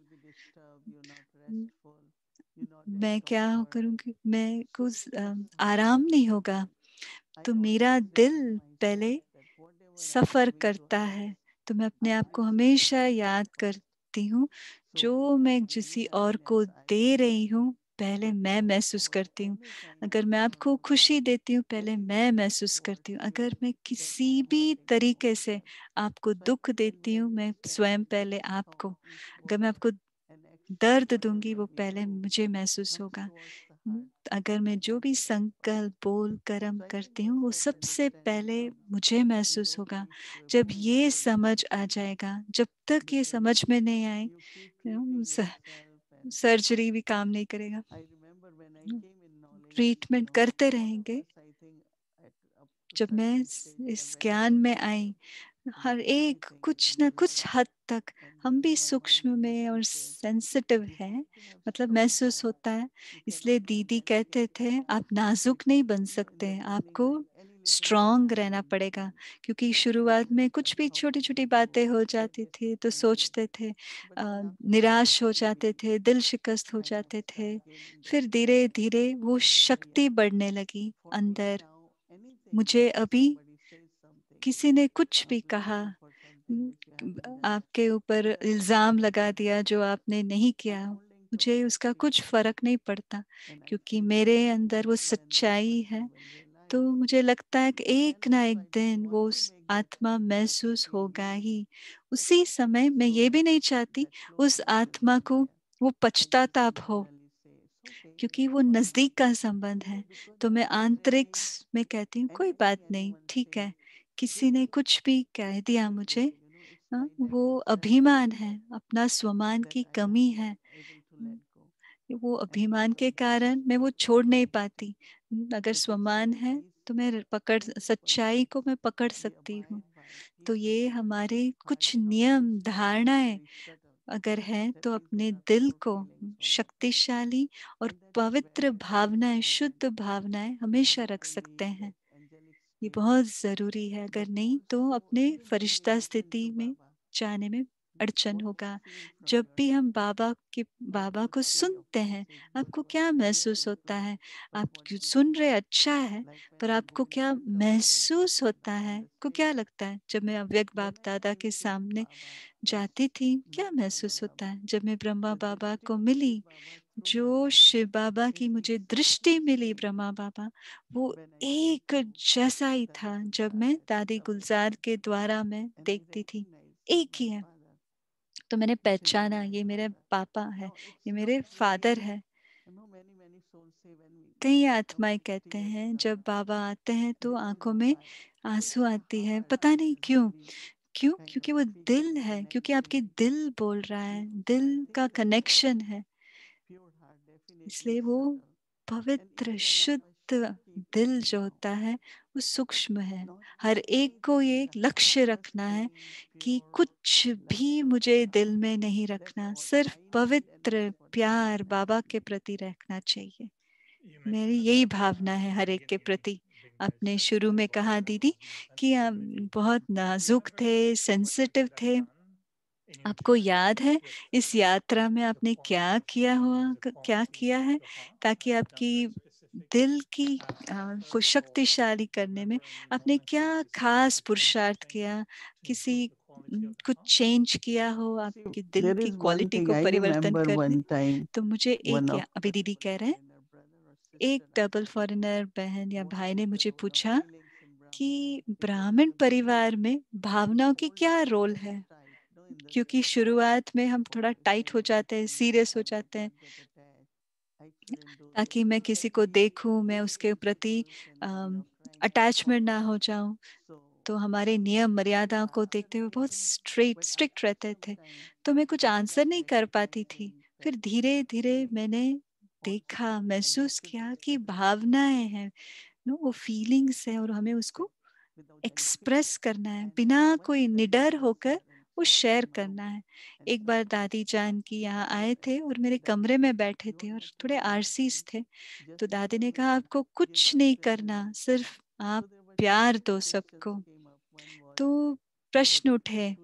मैं क्या करूंगी? मैं कुछ आराम नहीं होगा। तो मेरा दिल पहले सफर करता है। तो मैं अपने आप को हमेशा याद करती हूँ, जो मैं किसी और को दे रही हूँ पहले मैं महसूस करती हूँ। अगर मैं आपको खुशी देती हूँ पहले मैं महसूस करती हूँ। अगर मैं किसी भी तरीके से आपको दुख देती हूँ मैं स्वयं पहले आपको, अगर मैं आपको दर्द दूंगी वो पहले मुझे महसूस होगा। अगर मैं जो भी संकल्प बोल कर्म करती हूँ वो सबसे पहले मुझे महसूस होगा। जब ये समझ आ जाएगा, जब तक ये समझ में नहीं आए सर्जरी भी काम नहीं करेगा। ट्रीटमेंट करते रहेंगे। जब मैं इस ज्ञान में आई, हर एक कुछ ना कुछ हद तक हम भी सूक्ष्म में और सेंसिटिव हैं, मतलब महसूस होता है। इसलिए दीदी कहते थे आप नाजुक नहीं बन सकते, आपको स्ट्रांग रहना पड़ेगा। क्योंकि शुरुआत में कुछ भी छोटी छोटी बातें हो जाती थी तो सोचते थे, निराश हो जाते थे, दिल शिकस्त हो जाते थे। फिर धीरे धीरे वो शक्ति बढ़ने लगी अंदर। मुझे अभी किसी ने कुछ भी कहा, आपके ऊपर इल्जाम लगा दिया जो आपने नहीं किया, मुझे उसका कुछ फर्क नहीं पड़ता क्योंकि मेरे अंदर वो सच्चाई है। तो मुझे लगता है कि एक ना एक दिन वो आत्मा महसूस होगा ही। उसी समय मैं ये भी नहीं चाहती उस आत्मा को वो पश्चाताप हो, क्योंकि वो नजदीक का संबंध है। तो मैं आंतरिक में कहती हूँ कोई बात नहीं, ठीक है, किसी ने कुछ भी कह दिया मुझे, वो अभिमान है, अपना स्वमान की कमी है। वो अभिमान के कारण मैं वो छोड़ नहीं पाती। अगर स्वमान है तो मैं सच्चाई को मैं पकड़ सकती हूँ। तो ये हमारे कुछ नियम धारणाएं अगर हैं तो अपने दिल को शक्तिशाली और पवित्र भावनाएं, शुद्ध भावनाएं हमेशा रख सकते हैं। ये बहुत जरूरी है, अगर नहीं तो अपने फरिश्ता स्थिति में जाने में अड़चन होगा। जब भी हम बाबा को सुनते हैं, आपको क्या महसूस होता है? आप सुन रहे अच्छा है, पर आपको क्या महसूस होता है? आपको क्या लगता है? जब मैं अव्यक्त बाप दादा के सामने जाती थी, क्या महसूस होता है? जब मैं ब्रह्मा बाबा को मिली, जो शिव बाबा की मुझे दृष्टि मिली, ब्रह्मा बाबा वो एक जैसा ही था जब मैं दादी गुलजार के द्वारा मैं देखती थी, एक ही है। तो मैंने पहचाना ये मेरे पापा है, ये मेरे फादर है। कई आत्माएं कहते हैं जब बाबा आते हैं तो आंखों में आंसू आती है, पता नहीं क्यों। क्यों? क्योंकि वो दिल है, क्योंकि आपकी दिल बोल रहा है, दिल का कनेक्शन है। इसलिए वो पवित्र शुद्ध दिल जो होता है वो सूक्ष्म है। हर एक को ये लक्ष्य रखना है कि कुछ भी मुझे दिल में नहीं रखना, सिर्फ पवित्र प्यार बाबा के प्रति रखना चाहिए। मेरी यही भावना है हर एक के प्रति। आपने शुरू में कहा दीदी कि हम बहुत नाजुक थे, सेंसिटिव थे। आपको याद है इस यात्रा में आपने क्या किया है ताकि आपकी दिल की को शक्तिशाली करने में आपने क्या खास पुरुषार्थ किया? किसी कुछ चेंज किया हो आपके दिल There की is one क्वालिटी thing को I परिवर्तन remember करने? one time, तो मुझे one एक of या अभी दीदी कह रहे हैं, एक डबल फॉरेनर बहन या भाई ने मुझे पूछा कि ब्राह्मण परिवार में भावनाओं की क्या रोल है? क्योंकि शुरुआत में हम थोड़ा टाइट हो जाते हैं, सीरियस हो जाते हैं, ताकि मैं किसी को देखूं, मैं उसके प्रति अटैचमेंट ना हो जाऊं। तो हमारे नियम मर्यादाओं को देखते हुए बहुत स्ट्रिक्ट रहते थे। तो मैं कुछ आंसर नहीं कर पाती थी। फिर धीरे धीरे मैंने देखा, महसूस किया कि भावनाएं हैं, वो फीलिंग्स है और हमें उसको एक्सप्रेस करना है, बिना कोई निडर होकर वो शेयर करना है। एक बार दादी जान की यहाँ आए थे और मेरे कमरे में बैठे थे और थोड़े आरसीस थे। तो दादी ने कहा आपको कुछ नहीं करना, सिर्फ आप प्यार दो सबको। तो प्रश्न उठे,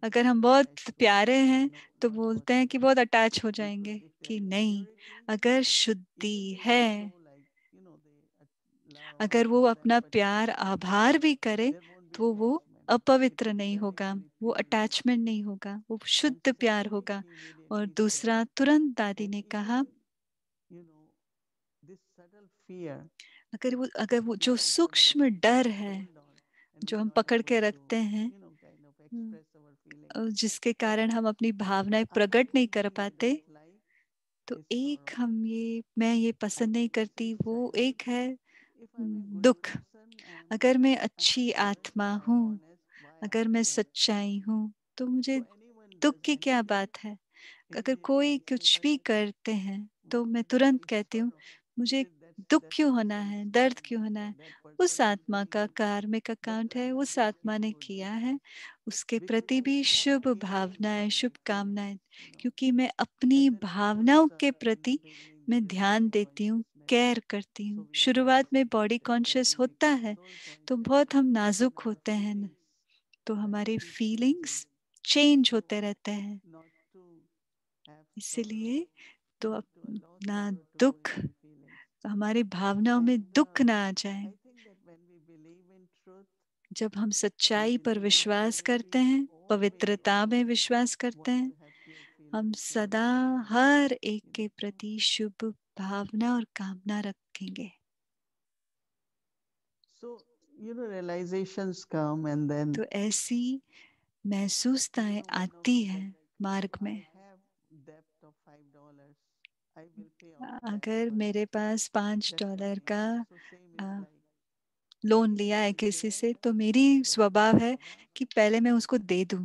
अगर हम बहुत प्यारे हैं तो बोलते हैं कि बहुत अटैच हो जाएंगे, कि नहीं, अगर शुद्धि है, अगर वो अपना प्यार आभार भी करे तो वो अपवित्र नहीं होगा, वो अटैचमेंट नहीं होगा, वो शुद्ध प्यार होगा। और दूसरा, तुरंत दादी ने कहा, अगर वो जो सूक्ष्म डर है जो हम पकड़ के रखते हैं, जिसके कारण हम अपनी भावनाएं प्रकट नहीं कर पाते, तो एक मैं ये पसंद नहीं करती, वो एक है दुख। अगर मैं अच्छी आत्मा हूँ, अगर मैं सच्चाई हूँ, तो मुझे दुख की क्या बात है? अगर कोई कुछ भी करते हैं तो मैं तुरंत कहती हूँ, मुझे दुख क्यों होना है, दर्द क्यों होना है? उस आत्मा का कार्मिक अकाउंट है, उस आत्मा ने किया है, उसके प्रति भी शुभ भावनाएं, शुभ कामनाएं। क्योंकि मैं अपनी भावनाओं के प्रति मैं ध्यान देती हूँ, केयर करती हूँ। शुरुआत में बॉडी कॉन्शियस होता है तो बहुत हम नाजुक होते हैं, तो हमारे फीलिंग्स चेंज होते रहते हैं। इसलिए तो अपना दुख, हमारी भावनाओं में दुख ना आ जाए। जब हम सच्चाई पर विश्वास करते हैं, पवित्रता में विश्वास करते हैं, हम सदा हर एक के प्रति शुभ भावना और कामना रखेंगे। तो ऐसी महसूसताएं आती हैं मार्ग में। अगर मेरे पास $5 का लोन लिया है किसी से, तो मेरी स्वभाव है कि पहले मैं उसको दे दूं।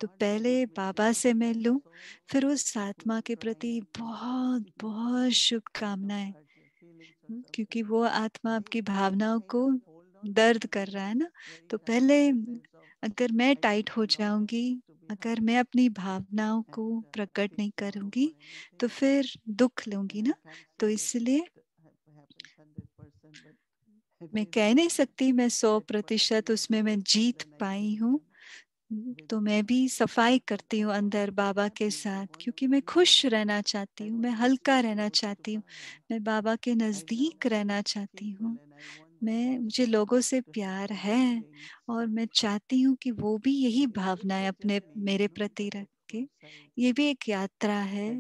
तो पहले बाबा से मिल लूं, फिर उस आत्मा के प्रति बहुत बहुत शुभकामनाएं, क्योंकि वो आत्मा आपकी भावनाओं को दर्द कर रहा है ना। तो पहले अगर मैं टाइट हो जाऊंगी, अगर मैं अपनी भावनाओं को प्रकट नहीं करूंगी, तो फिर दुख लूंगी ना। तो इसलिए मैं कह नहीं सकती मैं 100% उसमें मैं जीत पाई हूँ। तो मैं भी सफाई करती हूँ अंदर बाबा के साथ, क्योंकि मैं खुश रहना चाहती हूँ, मैं हल्का रहना चाहती हूँ, मैं बाबा के नजदीक रहना चाहती हूँ। मुझे लोगों से प्यार है और मैं चाहती हूँ कि वो भी यही भावनाएं अपने मेरे प्रति रखे। ये भी एक यात्रा है,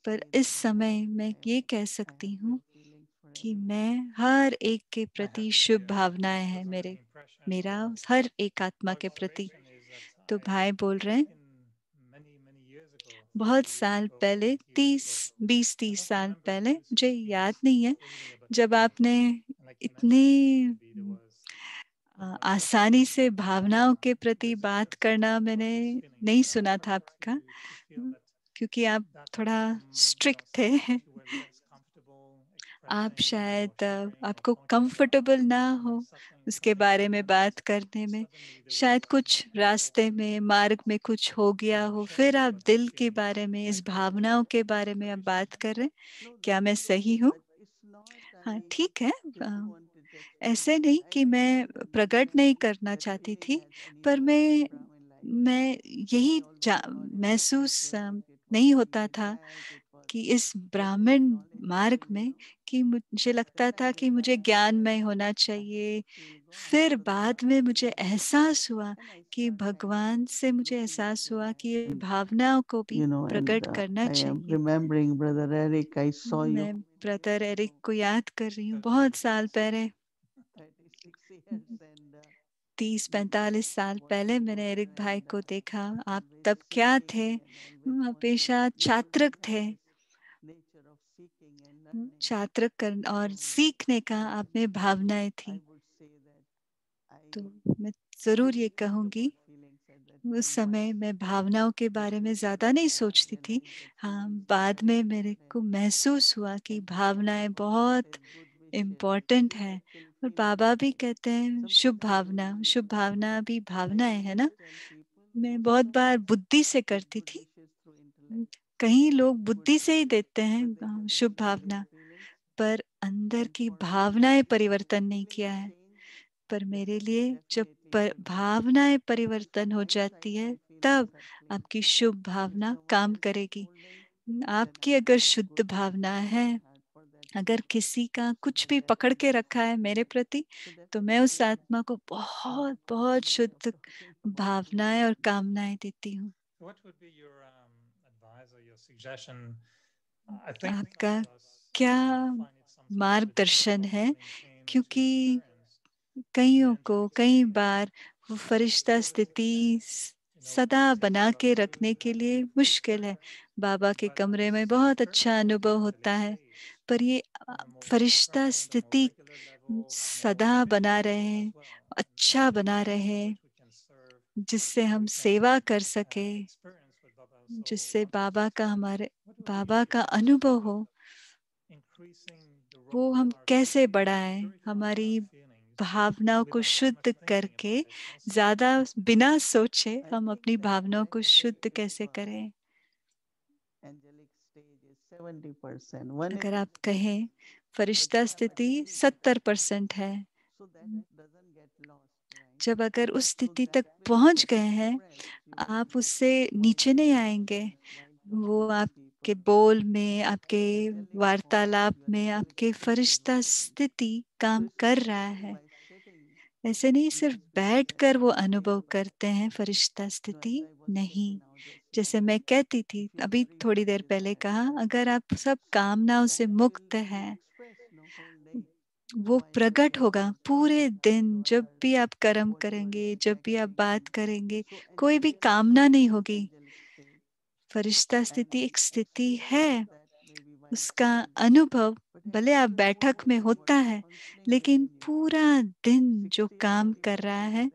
पर इस समय मैं ये कह सकती हूँ कि मैं हर एक के प्रति शुभ भावनाएं हैं मेरा हर एक आत्मा के प्रति। तो भाई बोल रहे हैं बहुत साल पहले, 20-30 साल पहले, मुझे याद नहीं है, जब आपने इतनी आसानी से भावनाओं के प्रति बात करना मैंने नहीं सुना था आपका, क्योंकि आप थोड़ा स्ट्रिक्ट थे। आप शायद आपको कंफर्टेबल ना हो उसके बारे में बात करने में, शायद कुछ रास्ते में मार्ग में कुछ हो गया हो, फिर आप दिल के बारे में, इस भावनाओं के बारे में आप बात कर रहे हैं। क्या मैं सही हूँ? हाँ, ठीक है। ऐसे नहीं कि मैं प्रकट नहीं करना चाहती थी, पर मैं यही महसूस नहीं होता था कि इस ब्राह्मण मार्ग में, कि मुझे लगता था कि मुझे ज्ञानमय होना चाहिए। फिर बाद में मुझे एहसास हुआ कि भगवान से मुझे एहसास हुआ कि ये भावनाओं को भी प्रकट करना चाहिए। remembering Brother Eric, I saw you. मैं ब्रदर एरिक को याद कर रही हूँ, बहुत साल पहले, 30-45 साल पहले मैंने एरिक भाई को देखा। आप तब क्या थे? पेशा छात्र थे। छात्र कर और सीखने का आप में भावनाएं थी। तो मैं जरूर ये कहूंगी, उस समय मैं भावनाओं के बारे में ज्यादा नहीं सोचती थी। हाँ, बाद में मेरे को महसूस हुआ कि भावनाएं बहुत इम्पोर्टेंट है। और बाबा भी कहते हैं शुभ भावना भी भावनाएं है ना। मैं बहुत बार बुद्धि से करती थी, कहीं लोग बुद्धि से ही देते हैं शुभ भावना, पर अंदर की भावनाएं परिवर्तन नहीं किया है। पर मेरे लिए जब भावनाएं परिवर्तन हो जाती है, तब आपकी शुभ भावना काम करेगी। आपकी अगर शुद्ध भावना है, अगर किसी का कुछ भी पकड़ के रखा है मेरे प्रति, तो मैं उस आत्मा को बहुत बहुत शुद्ध भावनाएं और कामनाएं देती हूँ। आपका क्या मार्गदर्शन है? क्योंकि कईयों को कई बार वो फरिश्ता स्थिति सदा बना के रखने के लिए मुश्किल है। बाबा के कमरे में बहुत अच्छा अनुभव होता है, पर ये फरिश्ता स्थिति सदा बना रहे, अच्छा बना रहे, जिससे हम सेवा कर सके, जिससे बाबा का अनुभव हो। वो हम कैसे बढ़ाएं? हमारी भावनाओं को शुद्ध करके, ज्यादा बिना सोचे हम अपनी भावनाओं को शुद्ध कैसे करें? अगर आप कहें फरिश्ता स्थिति 70% है, जब अगर उस स्थिति तक पहुंच गए हैं, आप उससे नीचे नहीं आएंगे। वो आपके बोल में, आपके वार्तालाप में, आपके फरिश्ता स्थिति काम कर रहा है। ऐसे नहीं सिर्फ बैठकर वो अनुभव करते हैं फरिश्ता स्थिति, नहीं। जैसे मैं कहती थी अभी थोड़ी देर पहले कहा, अगर आप सब कामनाओं से मुक्त हैं, वो प्रकट होगा पूरे दिन। जब भी आप कर्म करेंगे, जब भी आप बात करेंगे, कोई भी कामना नहीं होगी। फरिश्ता स्थिति एक स्थिति है, उसका अनुभव भले आप बैठक में होता है, लेकिन पूरा दिन जो काम कर रहा है,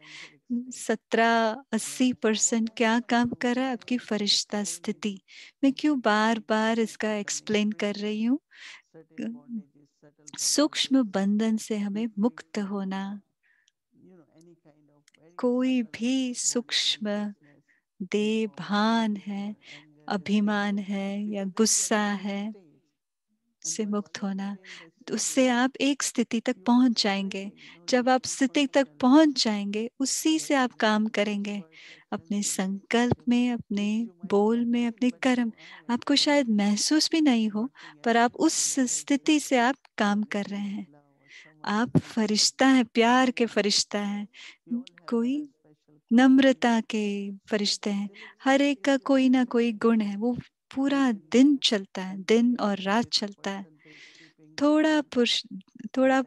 70-80% क्या काम कर रहा है? आपकी फरिश्ता स्थिति। मैं क्यों बार बार इसका एक्सप्लेन कर रही हूँ? सूक्ष्म बंधन से हमें मुक्त होना, कोई भी सूक्ष्म देह भान है, अभिमान है या गुस्सा है, से मुक्त होना, तो उससे आप एक स्थिति तक पहुंच जाएंगे। जब आप स्थिति तक पहुंच जाएंगे, उसी से आप काम करेंगे, अपने संकल्प में, अपने बोल में, अपने कर्म। आपको शायद महसूस भी नहीं हो, पर आप उस स्थिति से आप काम कर रहे हैं। आप फरिश्ता हैं, प्यार के फरिश्ता हैं, कोई नम्रता के फरिश्ते हैं। हर एक का कोई ना कोई गुण है, वो पूरा दिन चलता है, दिन और रात चलता है। थोड़ा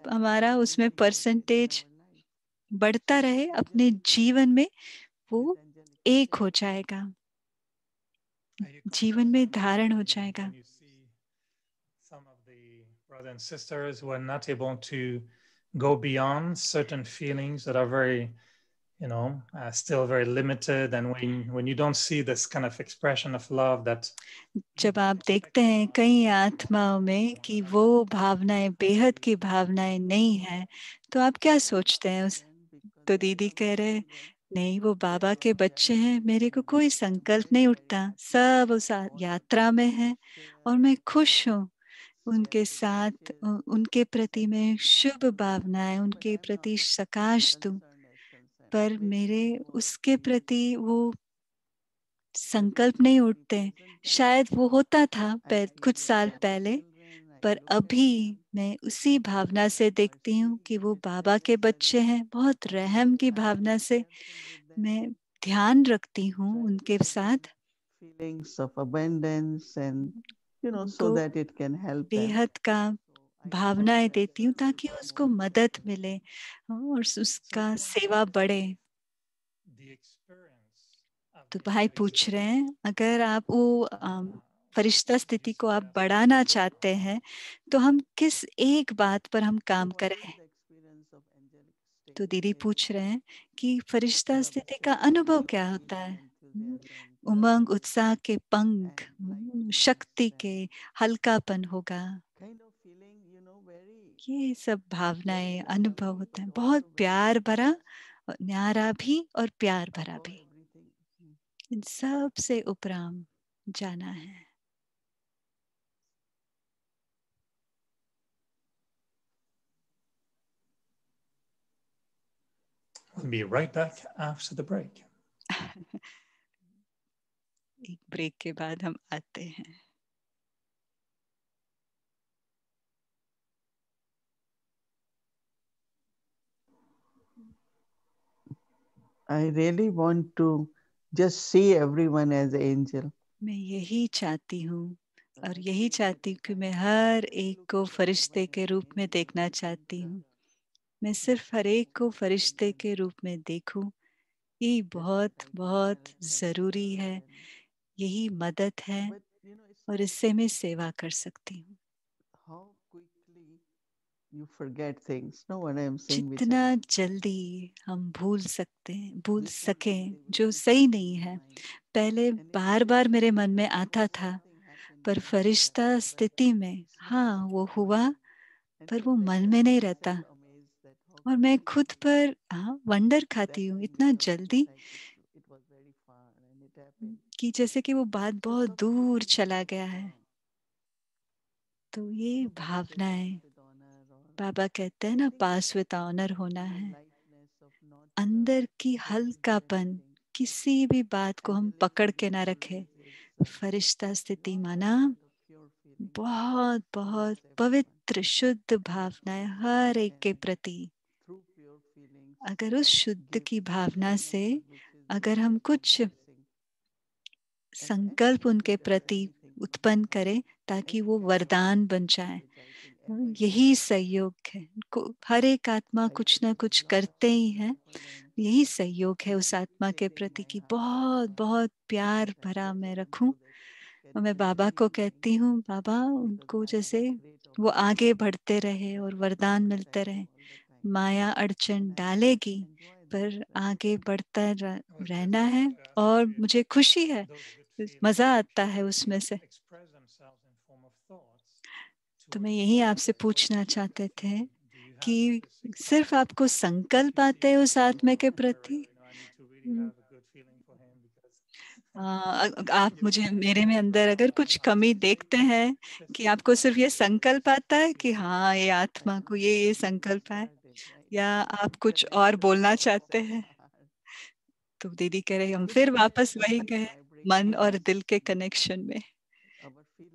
हमारा उसमें परसेंटेज बढ़ता रहे, अपने जीवन में वो एक हो जाएगा, जीवन में धारण हो जाएगा। Some of the brothers and sisters who are not able to go beyond certain feelings that are very, still very limited, and when you don't see this kind of expression of love that जब आप देखते हैं कई आत्माओं में कि वो भावनाएं बेहद की भावनाएं नहीं है, तो आप क्या सोचते हैं? तो दीदी कह रहे, नहीं वो बाबा के बच्चे हैं, मेरे को कोई संकल्प नहीं उठता, सब उस यात्रा में है और मैं खुश हूँ उनके साथ। उनके प्रति मैं शुभ भावनाएं, उनके प्रति सकाश दूं, पर मेरे उसके प्रति वो संकल्प नहीं उठते। शायद वो होता था कुछ साल पहले, पर अभी मैं उसी भावना से देखती हूँ कि वो बाबा के बच्चे हैं। बहुत रहम की भावना से मैं ध्यान रखती हूँ उनके साथ, feelings of abundance and so that it can help them. बेहद का भावनाएं देती हूँ ताकि उसको मदद मिले और उसका सेवा बढ़े। तो भाई पूछ रहे हैं, अगर आप वो फरिश्ता स्थिति को आप बढ़ाना चाहते हैं, तो हम किस एक बात पर हम काम करें? तो दीदी पूछ रहे हैं कि फरिश्ता स्थिति का अनुभव क्या होता है? उमंग, उत्साह के पंख, शक्ति के हल्कापन होगा, ये सब भावनाएं अनुभव होता है। बहुत प्यार भरा, न्यारा भी और प्यार भरा भी, इन सब से उपराम जाना है। We'll be right back after the break. एक ब्रेक के बाद हम आते हैं। I really want to just see everyone as angel. मैं यही चाहती हूँ और यही चाहती हूँ कि मैं हर एक को फरिश्ते के रूप में देखना चाहती हूँ। मैं सिर्फ हर एक को फरिश्ते के रूप में देखूं, यही बहुत बहुत ज़रूरी है, यही मदद है और इससे मैं सेवा कर सकती हूँ। You forget things. No, what I am saying. जितना जल्दी हम भूल सकें जो सही नहीं है। पहले बार बार मेरे मन में आता था, पर फरिश्ता स्थिति में हाँ वो हुआ, पर वो मन में नहीं रहता। और मैं खुद पर वंडर खाती हूँ इतना जल्दी कि जैसे कि वो बात बहुत दूर चला गया है। तो ये भावनाएं, बाबा कहते हैं ना, पास विद ऑनर होना है। अंदर की हल्कापन, किसी भी बात को हम पकड़ के ना रखें। फरिश्ता स्थिति माना बहुत बहुत पवित्र शुद्ध भावनाएं हर एक के प्रति। अगर उस शुद्ध की भावना से अगर हम कुछ संकल्प उनके प्रति उत्पन्न करें ताकि वो वरदान बन जाए, यही सहयोग है। हर एक आत्मा कुछ ना कुछ करते ही है, यही सहयोग है उस आत्मा के प्रति कि बहुत बहुत प्यार भरा मैं रखूं। और मैं बाबा को कहती हूँ, बाबा उनको जैसे वो आगे बढ़ते रहे और वरदान मिलते रहे। माया अड़चन डालेगी, पर आगे बढ़ता रहना है और मुझे खुशी है, मजा आता है उसमें से। तो मैं यही आपसे पूछना चाहते थे कि सिर्फ आपको संकल्प आते हैं उस आत्मा के प्रति? आप मुझे मेरे में अंदर अगर कुछ कमी देखते हैं कि आपको सिर्फ ये संकल्प आता है कि हाँ ये आत्मा को ये संकल्प है, या आप कुछ और बोलना चाहते हैं? तो दीदी कह रहे हम फिर वापस वही गए, मन और दिल के कनेक्शन में।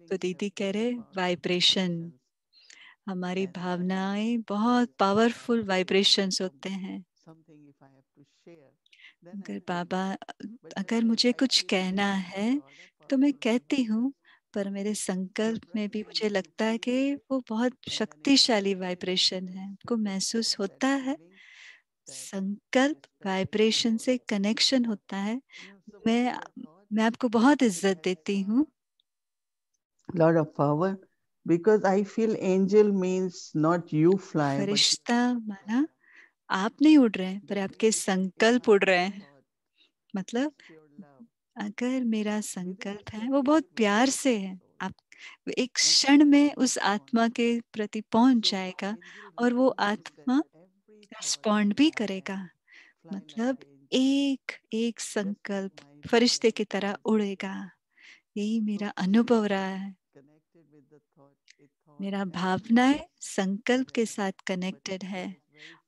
तो दीदी कह रहे वाइब्रेशन, हमारी भावनाएं बहुत पावरफुल वाइब्रेशंस होते हैं। अगर बाबा, अगर मुझे कुछ कहना है तो मैं कहती हूँ, पर मेरे संकल्प में भी मुझे लगता है कि वो बहुत शक्तिशाली वाइब्रेशन है, को महसूस होता है। संकल्प वाइब्रेशन से कनेक्शन होता है। मैं आपको बहुत इज्जत देती हूँ। Lot of power, because I feel angel means not you fly, but फरिश्ता माना आप नहीं उड़ रहे हैं, पर आपके संकल्प उड़ रहे हैं। मतलब अगर मेरा संकल्प है वो बहुत प्यार से है, आप एक क्षण में उस आत्मा के प्रति पहुंच जाएगा और वो आत्मा रिस्पॉन्ड भी करेगा। मतलब एक एक संकल्प फरिश्ते की तरह उड़ेगा। यही मेरा अनुभव रहा है। मेरा भावनाएं संकल्प के साथ कनेक्टेड है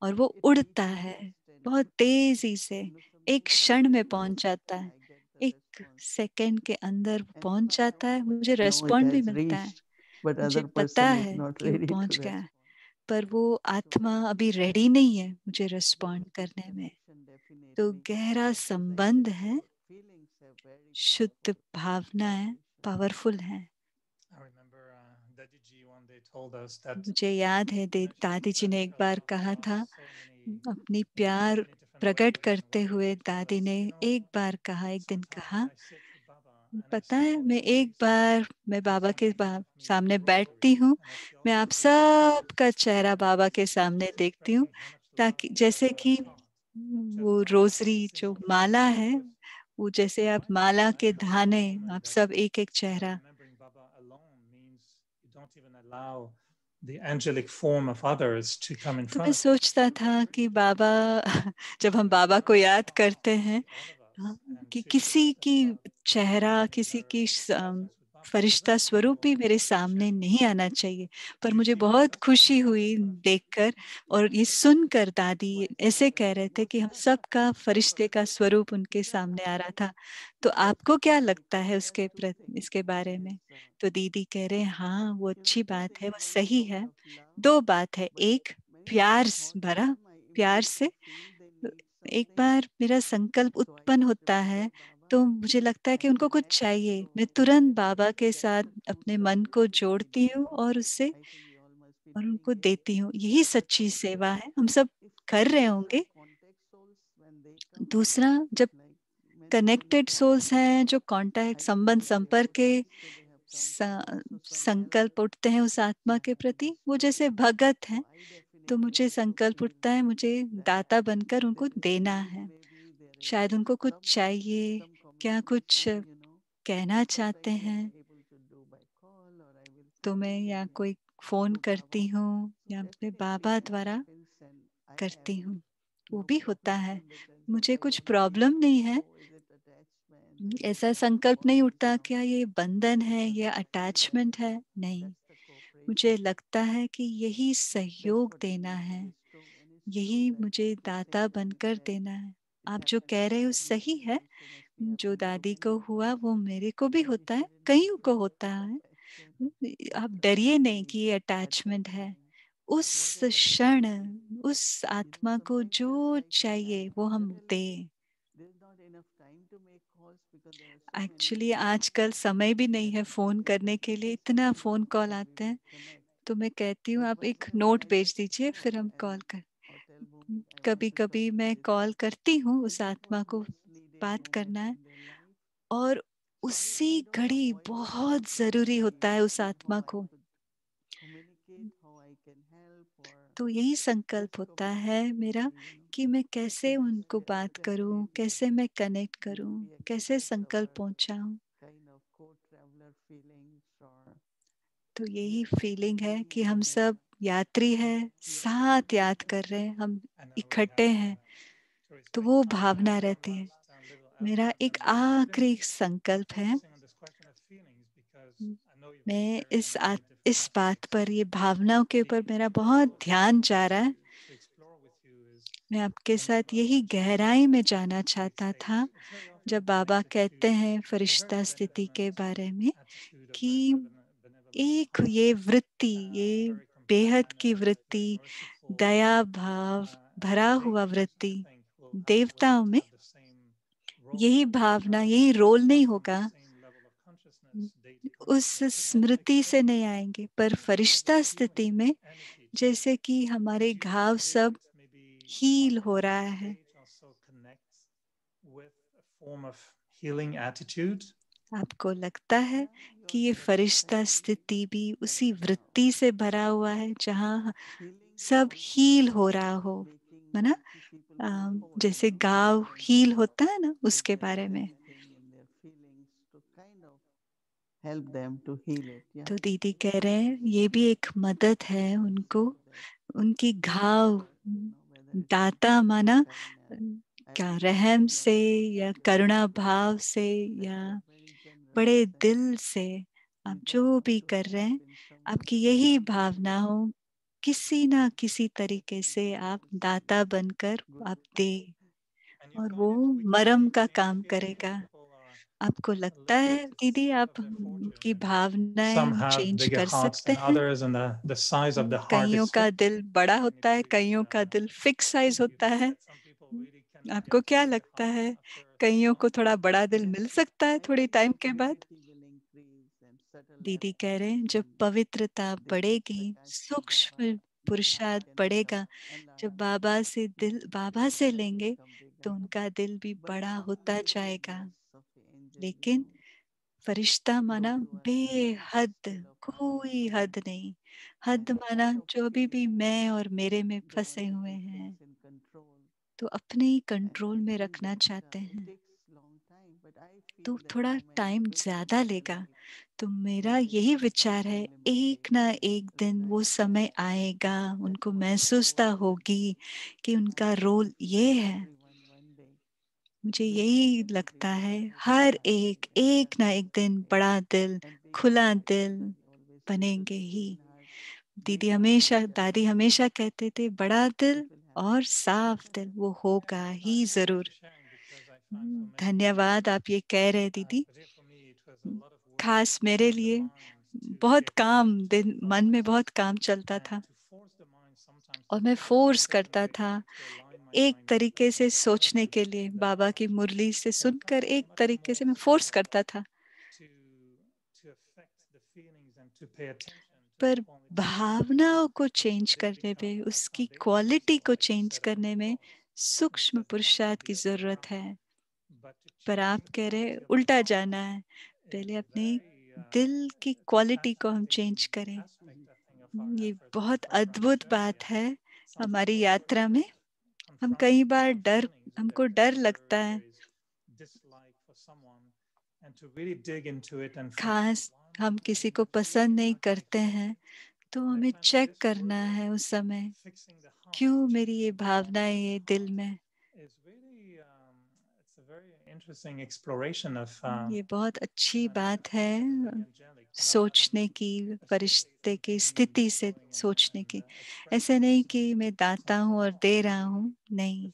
और वो उड़ता है बहुत तेजी से, एक क्षण में पहुंच जाता है, एक सेकंड के अंदर पहुंच जाता है। मुझे रिस्पॉन्ड भी मिलता है, मुझे पता है कि वो पहुंच गया है, पर वो आत्मा अभी रेडी नहीं है मुझे रिस्पॉन्ड करने में। तो गहरा संबंध है, शुद्ध भावनाएं पावरफुल है। मुझे याद है दादी जी ने एक बार कहा था, अपनी प्यार प्रकट करते हुए दादी ने एक बार कहा, एक दिन कहा, पता है मैं बाबा के सामने बैठती हूँ, मैं आप सब का चेहरा बाबा के सामने देखती हूँ, ताकि जैसे कि वो रोजरी जो माला है, वो जैसे आप माला के धाने, आप सब एक एक चेहरा। तो मैं सोचता था कि बाबा जब हम बाबा को याद करते हैं कि किसी की चेहरा, किसी की फरिश्ता स्वरूप भी मेरे सामने नहीं आना चाहिए, पर मुझे बहुत खुशी हुई देखकर और ये सुनकर दादी ऐसे कह रहे थे कि हम सब का फरिश्ते का स्वरूप उनके सामने आ रहा था। तो आपको क्या लगता है इसके बारे में? तो दीदी कह रहे हैं हाँ वो अच्छी बात है, वो सही है। दो बात है, एक प्यार भरा, प्यार से एक बार मेरा संकल्प उत्पन्न होता है तो मुझे लगता है कि उनको कुछ चाहिए, मैं तुरंत बाबा के साथ अपने मन को जोड़ती हूँ और उससे और उनको देती हूँ। यही सच्ची सेवा है, हम सब कर रहे होंगे। दूसरा, जब कनेक्टेड सोल्स हैं, जो कांटेक्ट संबंध संपर्क के संकल्प उठते हैं उस आत्मा के प्रति, वो जैसे भगत हैं, तो मुझे संकल्प उठता है मुझे दाता बनकर उनको देना है। शायद उनको कुछ चाहिए, क्या कुछ कहना चाहते हैं, तो मैं या कोई फोन करती हूँ या अपने बाबा द्वारा करती हूँ, वो भी होता है। मुझे कुछ प्रॉब्लम नहीं है, ऐसा संकल्प नहीं उठता क्या ये बंधन है, ये अटैचमेंट है, नहीं। मुझे लगता है कि यही सहयोग देना है, यही मुझे दाता बनकर देना है। आप जो कह रहे हो सही है, जो दादी को हुआ वो मेरे को भी होता है, कईयों को होता है। आप डरिए नहीं कि ये अटैचमेंट है। उस क्षण उस आत्मा को जो चाहिए वो हम दें। एक्चुअली आजकल समय भी नहीं है फोन करने के लिए, इतना फोन कॉल आते हैं, तो मैं कहती हूँ आप एक नोट भेज दीजिए, फिर हम कॉल कर। कभी कभी मैं कॉल करती हूँ, उस आत्मा को बात करना है, और उसी घड़ी बहुत जरूरी होता है उस आत्मा को। तो यही संकल्प होता है मेरा कि मैं कैसे उनको बात करूं, कैसे मैं कनेक्ट करूं, कैसे संकल्प पहुंचाऊं। तो यही फीलिंग है कि हम सब यात्री हैं, साथ याद कर रहे हैं, हम इकट्ठे हैं, तो वो भावना रहती है। मेरा एक आखिरी संकल्प है, मैं इस बात पर, ये भावनाओं के ऊपर मेरा बहुत ध्यान जा रहा है। मैं आपके साथ यही गहराई में जाना चाहता था जब बाबा कहते हैं फरिश्ता स्थिति के बारे में कि एक ये वृत्ति, ये बेहद की वृत्ति, दया भाव भरा हुआ वृत्ति देवताओं में, यही भावना, यही रोल नहीं होगा, उस स्मृति से नहीं आएंगे। पर फरिश्ता स्थिति में जैसे कि हमारे घाव सब हील हो रहा है, आपको लगता है कि ये फरिश्ता स्थिति भी उसी वृत्ति से भरा हुआ है जहाँ सब हील हो रहा हो, है ना? जैसे गाव हील होता है ना, उसके बारे में। तो दीदी कह रहे हैं ये भी एक मदद है उनको, उनकी घाव दाता माना क्या रहम से या करुणा भाव से या बड़े दिल से, आप जो भी कर रहे हैं, आपकी यही भावना हो, किसी ना किसी तरीके से आप दाता बनकर आप दे, और वो मरम का काम करेगा। आपको लगता है दीदी आप की भावनाएं चेंज कर सकते हैं? कईयों का दिल बड़ा होता है, कईयों का दिल फिक्स साइज होता है। आपको क्या लगता है, कईयों को थोड़ा बड़ा दिल मिल सकता है थोड़ी टाइम के बाद? दीदी कह रहे हैं जब पवित्रता बढ़ेगी, सूक्ष्म पुरुषार्थ बढ़ेगा, जब बाबा से लेंगे तो उनका दिल भी बड़ा होता जाएगा। लेकिन फरिश्ता माना बेहद, कोई हद नहीं। हद माना जो अभी भी मैं और मेरे में फंसे हुए हैं, तो अपने ही कंट्रोल में रखना चाहते हैं, तो थोड़ा टाइम ज्यादा लेगा। तो मेरा यही विचार है, एक ना एक दिन वो समय आएगा, उनको महसूसता होगी कि उनका रोल ये है। मुझे यही लगता है हर एक ना एक दिन बड़ा दिल, खुला दिल बनेंगे ही। दादी हमेशा कहते थे बड़ा दिल और साफ दिल वो होगा ही जरूर। धन्यवाद, आप ये कह रहे दीदी। खास मेरे लिए बहुत काम, दिन मन में बहुत काम चलता था और मैं फोर्स करता था एक तरीके से सोचने के लिए, बाबा की मुरली से सुनकर एक तरीके से मैं फोर्स करता था। पर भावनाओं को चेंज करने में, उसकी क्वालिटी को चेंज करने में सूक्ष्म पुरुषार्थ की जरूरत है। पर आप कह रहे उल्टा जाना है, पहले अपनी दिल की क्वालिटी को हम चेंज करें। ये बहुत अद्भुत बात है हमारी यात्रा में। हम कई बार हमको डर लगता है, खास हम किसी को पसंद नहीं करते हैं, तो हमें चेक करना है उस समय क्यों मेरी ये भावना है ये दिल में। ये बहुत अच्छी बात है सोचने की, फरिश्ते की स्थिति से सोचने की। ऐसे नहीं कि मैं दाता हूँ और दे रहा हूँ, नहीं,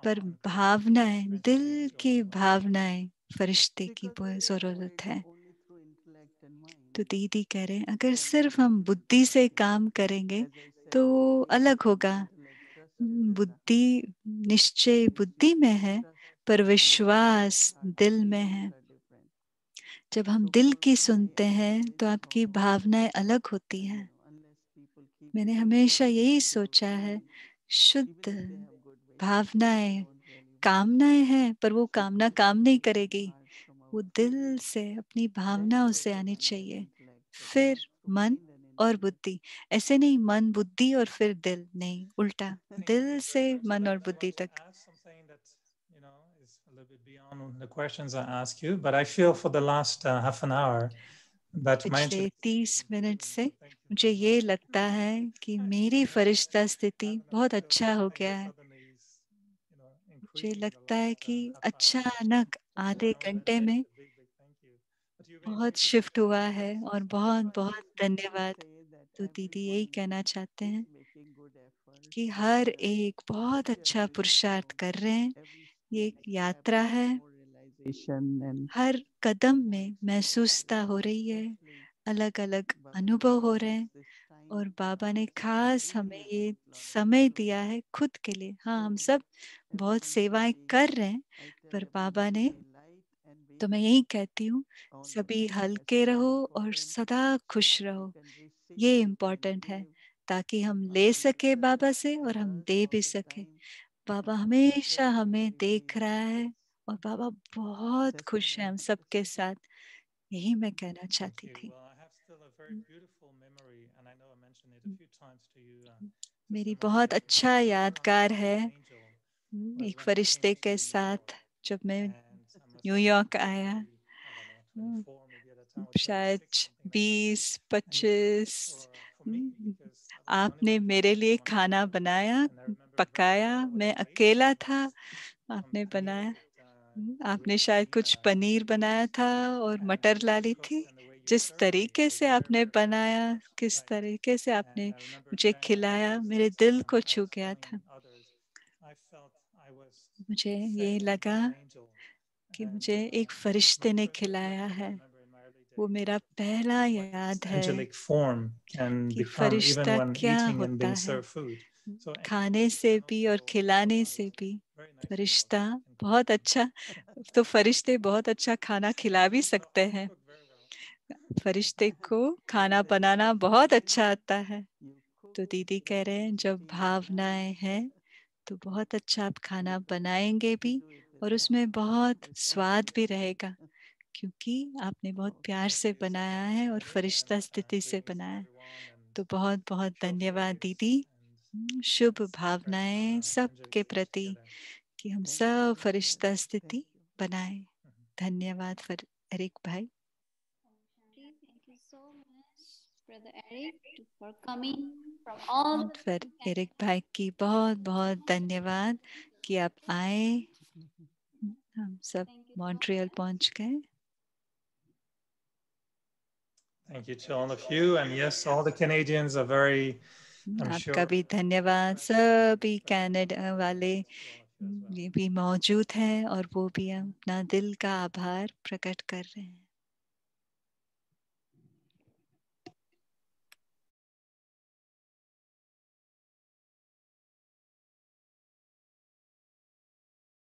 पर भावनाएं, दिल की भावनाएं फरिश्ते की बहुत जरूरत है। तो दीदी कह रहे हैं अगर सिर्फ हम बुद्धि से काम करेंगे तो अलग होगा। बुद्धि, निश्चय बुद्धि में है, पर विश्वास दिल में है। जब हम दिल की सुनते हैं तो आपकी भावनाएं अलग होती हैं। मैंने हमेशा यही सोचा है, शुद्ध भावनाएं कामनाएं हैं, पर वो कामना काम नहीं करेगी, वो दिल से अपनी भावनाओं से आनी चाहिए। फिर मन और बुद्धि, ऐसे नहीं मन बुद्धि और फिर दिल, नहीं उल्टा, दिल से मन और बुद्धि तक। You know, is a little bit beyond the questions I ask you, but I feel for the last half an hour that पिछले 30 मिनट से मुझे ये लगता है कि मेरी फरिश्ता स्थिति बहुत अच्छा हो गया है। मुझे लगता है कि अचानक आधे घंटे में बहुत शिफ्ट हुआ है और बहुत बहुत धन्यवाद। तो दीदी यही कहना चाहते हैं कि हर एक बहुत अच्छा पुरुषार्थ कर रहे हैं। ये एक यात्रा है, हर कदम में महसूसता हो रही है, अलग अलग अनुभव हो रहे हैं और बाबा ने खास हमें ये समय दिया है खुद के लिए। हाँ, हम सब बहुत सेवाएं कर रहे हैं, पर बाबा ने, तो मैं यही कहती हूँ, सभी हल्के रहो और सदा खुश रहो। ये इम्पोर्टेंट है ताकि हम ले सके बाबा से और हम दे भी सके। बाबा हमेशा हमें देख रहा है और बाबा बहुत खुश है हम सबके साथ। यही मैं कहना चाहती थी। मेरी बहुत अच्छा यादगार है एक फरिश्ते के साथ जब मैं न्यूयॉर्क आया, शायद 20-25, आपने मेरे लिए खाना बनाया, पकाया, मैं अकेला था, आपने बनाया। आपने शायद कुछ पनीर बनाया था और मटर डाली थी। जिस तरीके से आपने बनाया, किस तरीके से आपने मुझे खिलाया, मेरे दिल को छू गया था। मुझे ये लगा कि मुझे एक फरिश्ते ने खिलाया है। वो मेरा पहला याद है कि फरिश्ता क्या होता है। खाने से भी और खिलाने से भी फरिश्ता बहुत अच्छा, तो फरिश्ते बहुत अच्छा खाना खिला भी सकते हैं। फरिश्ते को खाना बनाना बहुत अच्छा आता है। तो दीदी कह रहे हैं जब भावनाएं हैं तो बहुत अच्छा आप खाना बनाएंगे भी और उसमें बहुत स्वाद भी रहेगा, क्योंकि आपने बहुत प्यार से बनाया है और फरिश्ता स्थिति से बनाया है। तो बहुत बहुत धन्यवाद दीदी। शुभ भावनाएं सबके प्रति कि हम सब फरिश्ता स्थिति बनाएं। धन्यवाद एरिक भाई। Thank you so much, Brother Eric, for coming from all. फिर एरिक भाई की बहुत बहुत धन्यवाद कि आप आए। हम सब मॉन्ट्रियल पहुंच गए। Thank you to all of you, and yes, all the Canadians are very, I'm आपका sure, भी धन्यवाद। सभी कनाडा वाले ये भी मौजूद हैं और वो भी अपना दिल का आभार प्रकट कर रहे हैं।